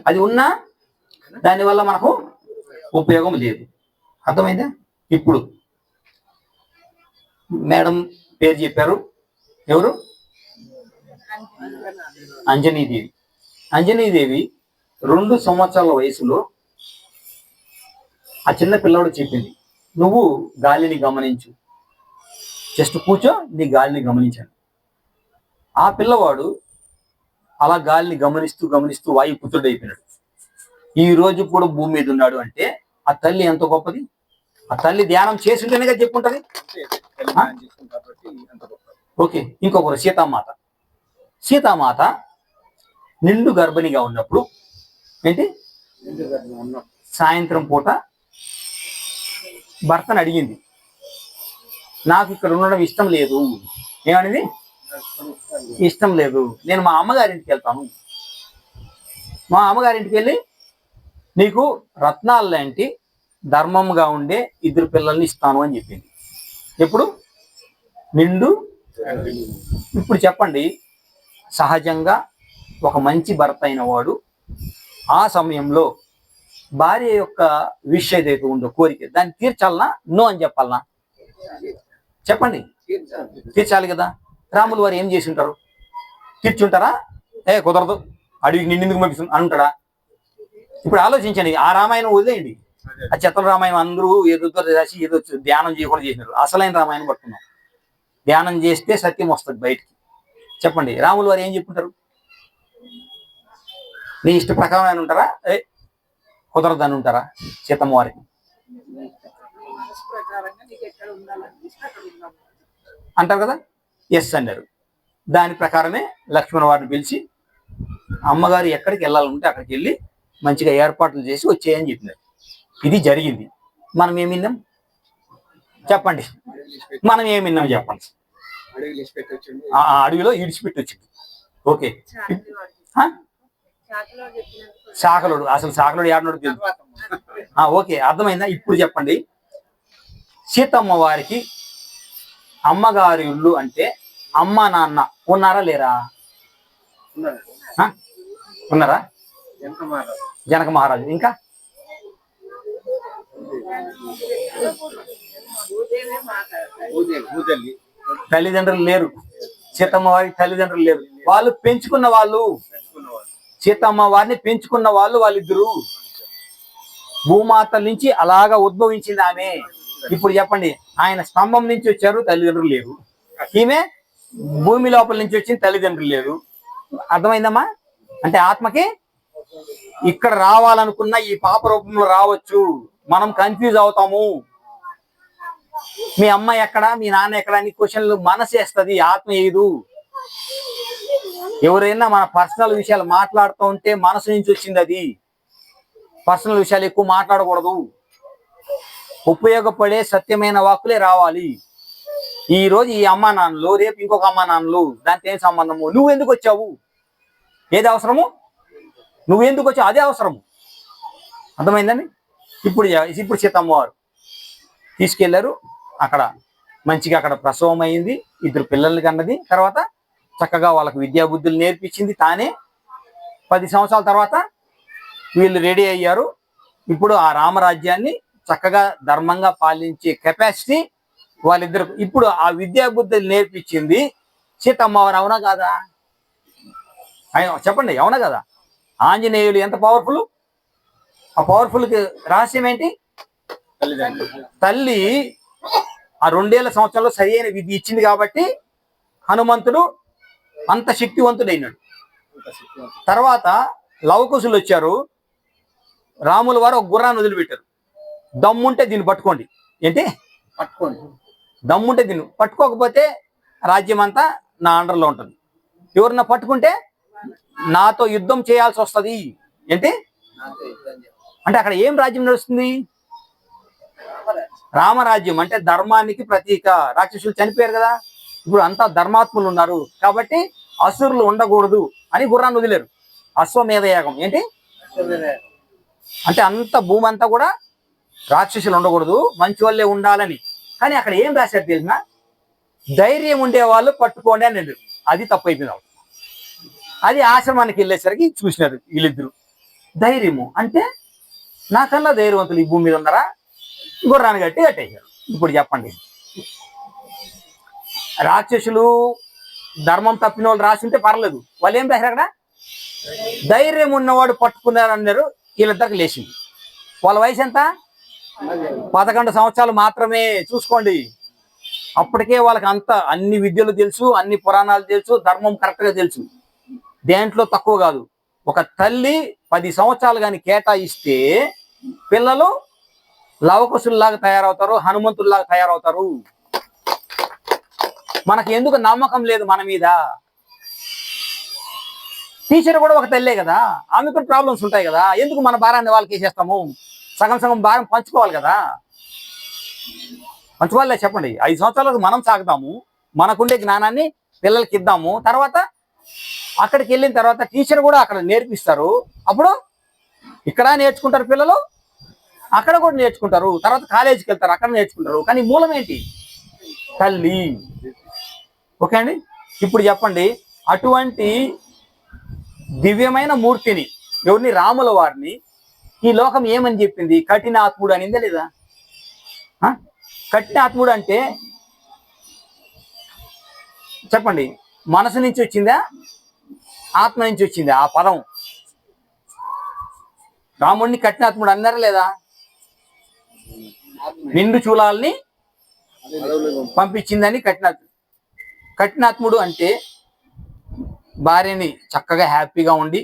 అది ఉన్నా దానివల్ల మనకు ఉపయోగం లేదు. అర్థమైందా? ఇప్పుడు మేడం పేరు చెప్పారు, ఎవరు? అంజనీదేవి. అంజనీదేవి 2 సంవత్సరాల వయసులో ఆ చిన్న పిల్లవాడు చెప్పింది, నువ్వు గాలిని గమనించు, జస్ట్ కూర్చో, నీ గాలిని గమనించాను. ఆ పిల్లవాడు అలా గాలిని గమనిస్తూ గమనిస్తూ వాయుపుత్రుడు అయిపోయినాడు. ఈ రోజు కూడా భూమి మీద ఉన్నాడు అంటే ఆ తల్లి ఎంత గొప్పది. ఆ తల్లి ధ్యానం చేస్తుంటేనే కదా చెప్పుంటది. ఓకే, ఇంకొకరు సీతామాత. సీతామాత నిండు గర్భిణిగా ఉన్నప్పుడు ఏంటి, సాయంత్రం పూట భర్తను అడిగింది, నాకు ఇక్కడ ఉండడం ఇష్టం లేదు. ఏమనేది? ఇష్టం లేదు, నేను మా అమ్మగారింటికి వెళ్తాను. మా అమ్మగారింటికి వెళ్ళి నీకు రత్నాలు లాంటి ధర్మంగా ఉండే 2 పిల్లల్ని ఇస్తాను అని చెప్పింది. ఎప్పుడు? నిండు. ఇప్పుడు చెప్పండి, సహజంగా ఒక మంచి భర్త అయిన వాడు ఆ సమయంలో భార్య యొక్క విష్ ఏదైతే ఉందో, కోరిక, దాన్ని తీర్చాలనా, నో అని చెప్పాలనా? చెప్పండి. తీర్చాలి కదా. రాములు వారు ఏం చేసి ఉంటారు? తీర్చుంటారా? కుదరదు, అడవికి నిన్నెందుకు పంపిస్తుంది అని ఉంటాడా? ఇప్పుడు ఆలోచించండి, ఆ రామాయణం వదిలేయండి, ఆ చెత్తల రామాయణం అందరూ ఏదో రాసి ఏదో ధ్యానం చేయకుండా చేసినారు. అసలైన రామాయణం పట్టుకున్నాం. ధ్యానం చేస్తే సత్యం వస్తుంది బయటికి. చెప్పండి, రాములు వారు ఏం చెప్పుంటారు? నీ ఇష్ట ప్రకారం అని ఉంటారా? కుదరదు అని ఉంటారా? సీతమ్మ వారికి అంటారు కదా, ఎస్ అన్నారు. దాని ప్రకారమే లక్ష్మణ వారిని పిలిచి అమ్మగారు ఎక్కడికి వెళ్ళాలంటే అక్కడికి వెళ్ళి మంచిగా ఏర్పాట్లు చేసి వచ్చేయని చెప్పినారు. ఇది జరిగింది. మనం ఏం విన్నాం చెప్పండి? మనం ఏం విన్నాం చెప్పండి? అడవిలో ఈడ్చిపెట్టి వచ్చింది. ఓకే, శాఖలుడు, అసలు శాఖలుడు ఏడనోడు తెలుసు. ఓకే, అర్థమైందా? ఇప్పుడు చెప్పండి, సీతమ్మ వారికి అమ్మగారి ఇల్లు అంటే అమ్మ నాన్న ఉన్నారా లేరా? ఉన్నారా? జనక మహారాజు. ఇంకా తల్లిదండ్రులు లేరు. సీతమ్మ వారికి తల్లిదండ్రులు లేరు. వాళ్ళు పెంచుకున్న వాళ్ళు, సీతమ్మ వారిని పెంచుకున్న వాళ్ళు వాళ్ళిద్దరు. భూమాతల నుంచి అలాగా ఉద్భవించింది ఆమె. ఇప్పుడు చెప్పండి, ఆయన స్తంభం నుంచి వచ్చారు, తల్లిదండ్రులు లేరు. ఈమె భూమి లోపల నుంచి వచ్చింది, తల్లిదండ్రులు లేరు. అర్థమైందమ్మా? అంటే ఆత్మకి ఇక్కడ రావాలనుకున్న ఈ పాప రూపంలో రావచ్చు. మనం కన్ఫ్యూజ్ అవుతాము. మీ అమ్మ ఎక్కడా, మీ నాన్న ఎక్కడా అని క్వశ్చన్లు మనసు వేస్తుంది, ఆత్మ ఏదు. ఎవరైనా మన పర్సనల్ విషయాలు మాట్లాడుతూ ఉంటే మనసు నుంచి వచ్చింది అది. పర్సనల్ విషయాలు ఎక్కువ మాట్లాడకూడదు. ఉపయోగపడే సత్యమైన వాక్కులే రావాలి. ఈ రోజు ఈ అమ్మా నాన్నలు, రేపు ఇంకొక అమ్మా నాన్నలు, దానికి ఏం సంబంధము? నువ్వు ఎందుకు వచ్చావు? ఏది అవసరము? నువ్వు ఎందుకు వచ్చావు? అదే అవసరము. అర్థమైందండి? ఇప్పుడు సీతమ్మ వారు తీసుకెళ్లారు. అక్కడ మంచిగా అక్కడ ప్రసవం అయింది, 2 పిల్లల్ని కన్నది. తర్వాత చక్కగా వాళ్ళకు విద్యాబుద్ధులు నేర్పించింది తానే. 10 సంవత్సరాల తర్వాత వీళ్ళు రెడీ అయ్యారు. ఇప్పుడు ఆ రామరాజ్యాన్ని చక్కగా ధర్మంగా పాలించే కెపాసిటీ వాళ్ళిద్దరు. ఇప్పుడు ఆ విద్యాబుద్ధులు నేర్పించింది సీతమ్మ వారు. అవునా కాదా? చెప్పండి, అవునా కదా? ఆంజనేయులు ఎంత పవర్ఫుల్. ఆ పవర్ఫుల్కి రహస్యం ఏంటి? తల్లి ఆ 2 సంవత్సరాల్లో సరైన విధి ఇచ్చింది కాబట్టి హనుమంతుడు అంత శక్తివంతుడైనాడు. తర్వాత లవకుశులు వచ్చారు. రాముల వారు ఒక గుర్రాన్ని వదిలిపెట్టారు. దమ్ముంటే దీన్ని పట్టుకోండి. ఏంటి పట్టుకోండి? దమ్ముంటే దీన్ని, పట్టుకోకపోతే రాజ్యం అంతా నా అండర్లో ఉంటుంది. ఎవరన్నా పట్టుకుంటే నాతో యుద్ధం చేయాల్సి వస్తుంది. ఏంటి అంటే అక్కడ ఏం రాజ్యం నడుస్తుంది? రామరాజ్యం. అంటే ధర్మానికి ప్రతీక. రాక్షసులు చనిపోయారు కదా, ఇప్పుడు అంతా ధర్మాత్ములు ఉన్నారు కాబట్టి అసురులు ఉండకూడదు అని గుర్రాన్ని వదిలేరు. అశ్వమేధ యాగం ఏంటి అంటే అంత భూమి అంతా కూడా రాక్షసులు ఉండకూడదు, మంచి వాళ్ళే ఉండాలని. కానీ అక్కడ ఏం రాశారు తెలిసిన, ధైర్యం ఉండేవాళ్ళు పట్టుకోండి అని. అది తప్పు అయిపోయింది. అది ఆశ్రమానికి వెళ్ళేసరికి చూసినారు వీళ్ళిద్దరు. ధైర్యము అంటే నాకన్నా ధైర్యవంతులు ఈ భూమి మీద ఉన్నారా? గుర్రాన్ని కట్టేశారు. ఇప్పుడు చెప్పండి, రాక్షసులు ధర్మం తప్పిన వాళ్ళు రాసింటే పర్లేదు, వాళ్ళు ఏం రాశారు అక్కడ? ధైర్యం ఉన్నవాడు పట్టుకున్నారు అన్నారు. వీళ్ళిద్దరికి లేచింది. వాళ్ళ వయసు ఎంత? 11 సంవత్సరాలు మాత్రమే. చూసుకోండి, అప్పటికే వాళ్ళకి అంత అన్ని విద్యలు తెలుసు, అన్ని పురాణాలు తెలుసు, ధర్మం కరెక్ట్ గా తెలుసు. దేంట్లో తక్కువ కాదు. ఒక తల్లి 10 సంవత్సరాలు కానీ కేటాయిస్తే పిల్లలు లవకుశుల్లాగా తయారవుతారు, హనుమంతుల్లాగా తయారవుతారు. మనకి ఎందుకు నమ్మకం లేదు మన మీద? టీచర్ కూడా ఒక తల్లే కదా, ఆమె కూడా ప్రాబ్లమ్స్ ఉంటాయి కదా. ఎందుకు మన భారాన్ని వాళ్ళకి వేసేస్తాము? సగం సగం భారం పంచుకోవాలి కదా. పంచుకోవాలే చెప్పండి. 5 సంవత్సరాలకు మనం సాగుతాము, మనకుండే జ్ఞానాన్ని పిల్లలకి ఇద్దాము. తర్వాత అక్కడికి వెళ్ళిన తర్వాత టీచర్ కూడా అక్కడ నేర్పిస్తారు. అప్పుడు ఇక్కడ నేర్చుకుంటారు పిల్లలు, అక్కడ కూడా నేర్చుకుంటారు. తర్వాత కాలేజీకి వెళ్తారు, అక్కడ నేర్చుకుంటారు. కానీ మూలం ఏంటి? తల్లి. ఓకే అండి. ఇప్పుడు చెప్పండి, అటువంటి దివ్యమైన మూర్తిని, ఎవరిని? రాముల వారిని ఈ లోకం ఏమని చెప్పింది? కఠినాత్ముడు అనిందా లేదా? కఠినాత్ముడు అంటే చెప్పండి, మనసు నుంచి వచ్చిందా, ఆత్మ నుంచి వచ్చిందా ఆ పదం? రాముడిని కఠినాత్ముడు అన్నారా లేదా? నిండు చూలాల్ని పంపించిందని కఠినాత్ముడు అంటే భార్యని చక్కగా హ్యాపీగా ఉండి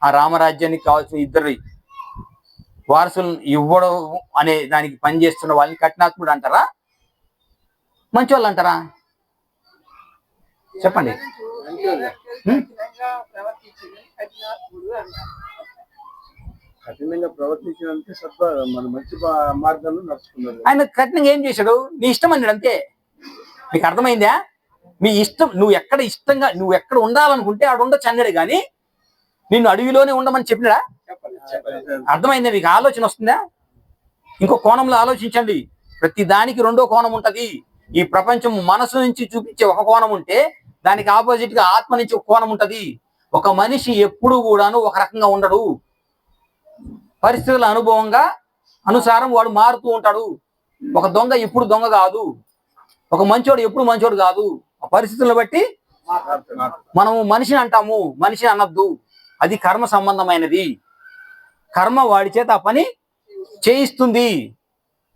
ఆ రామరాజ్యానికి కావాల్సిన ఇద్దరు వారసులను ఇవ్వడం అనే దానికి పనిచేస్తున్న వాళ్ళని కఠినాత్ముడు అంటారా, మంచి వాళ్ళు అంటారా? చెప్పండి. కఠినంగా ప్రవర్తించినందుకే మన మంచి మార్గాల్లో నడుచుకున్నారు. ఆయన కఠినంగా ఏం చేశాడు? నీ ఇష్టం అన్నాడు అంతే. మీకు అర్థమైందా? మీ ఇష్టం, నువ్వు ఎక్కడ ఉండాలనుకుంటే ఆడ ఉండొచ్చు అన్నాడు. కానీ నిన్ను అడవిలోనే ఉండమని చెప్పినాడా? అర్థమైందా? మీకు ఆలోచన వస్తుందా? ఇంకో కోణంలో ఆలోచించండి. ప్రతి దానికి రెండో కోణం ఉంటది. ఈ ప్రపంచం మనసు నుంచి చూపించే ఒక కోణం ఉంటే దానికి ఆపోజిట్ గా ఆత్మ నుంచి ఒక కోణం ఉంటది. ఒక మనిషి ఎప్పుడు కూడాను ఒక రకంగా ఉండడు. పరిస్థితుల అనుసారం వాడు మారుతూ ఉంటాడు. ఒక దొంగ ఎప్పుడు దొంగ కాదు, ఒక మంచోడు ఎప్పుడు మంచోడు కాదు. ఆ పరిస్థితులను బట్టి మనము మనిషిని అంటాము, మనిషిని అనద్దు. అది కర్మ సంబంధమైనది. కర్మ వాడి చేత ఆ పని చేయిస్తుంది.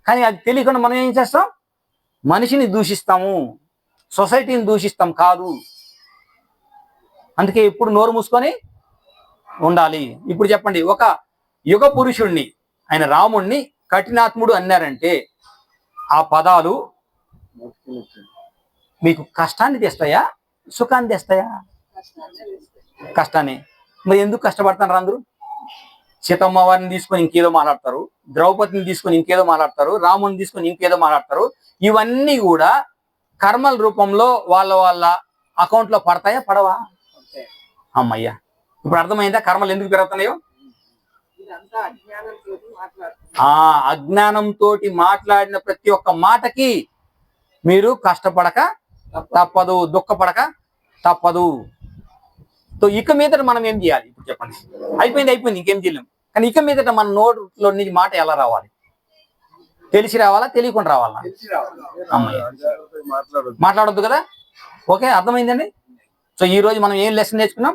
కానీ అది తెలియకుండా మనం ఏం చేస్తాం? మనిషిని దూషిస్తాము, సొసైటీని దూషిస్తాం కాదు. అందుకే ఎప్పుడు నోరు మూసుకొని ఉండాలి. ఇప్పుడు చెప్పండి, ఒక యుగ పురుషుణ్ణి ఆయన రాముణ్ణి కఠినాత్ముడు అన్నారంటే ఆ పదాలు మీకు కష్టాన్ని తెస్తాయా, సుఖాన్ని తెస్తాయా? కష్టాన్ని. మరి ఎందుకు కష్టపడతారు అందరూ? సీతమ్మ వారిని తీసుకొని ఇంకేదో మాట్లాడతారు, ద్రౌపదిని తీసుకొని ఇంకేదో మాట్లాడతారు, రాముని తీసుకొని ఇంకేదో మాట్లాడతారు. ఇవన్నీ కూడా కర్మల రూపంలో వాళ్ళ అకౌంట్లో పడతాయా, పడవా? అమ్మయ్యా, ఇప్పుడు అర్థమైందా కర్మలు ఎందుకు పెరుగుతున్నాయో? అజ్ఞానంతో మాట్లాడిన ప్రతి ఒక్క మాటకి మీరు కష్టపడక తప్పదు, దుఃఖపడక తప్పదు. ఇక మీదట మనం ఏం చేయాలి? ఇప్పుడు చెప్పండి. అయిపోయింది, ఇంకేం చేయలేం. కానీ ఇక మీదట మన నోట్లో నుంచి మాట ఎలా రావాలి? తెలిసి రావాలా, తెలియకుండా రావాలా? అమ్మయ్య, మాట్లాడొద్దు కదా. ఓకే, అర్థమైందండి. సో ఈ రోజు మనం ఏం లెసన్ నేర్చుకున్నాం?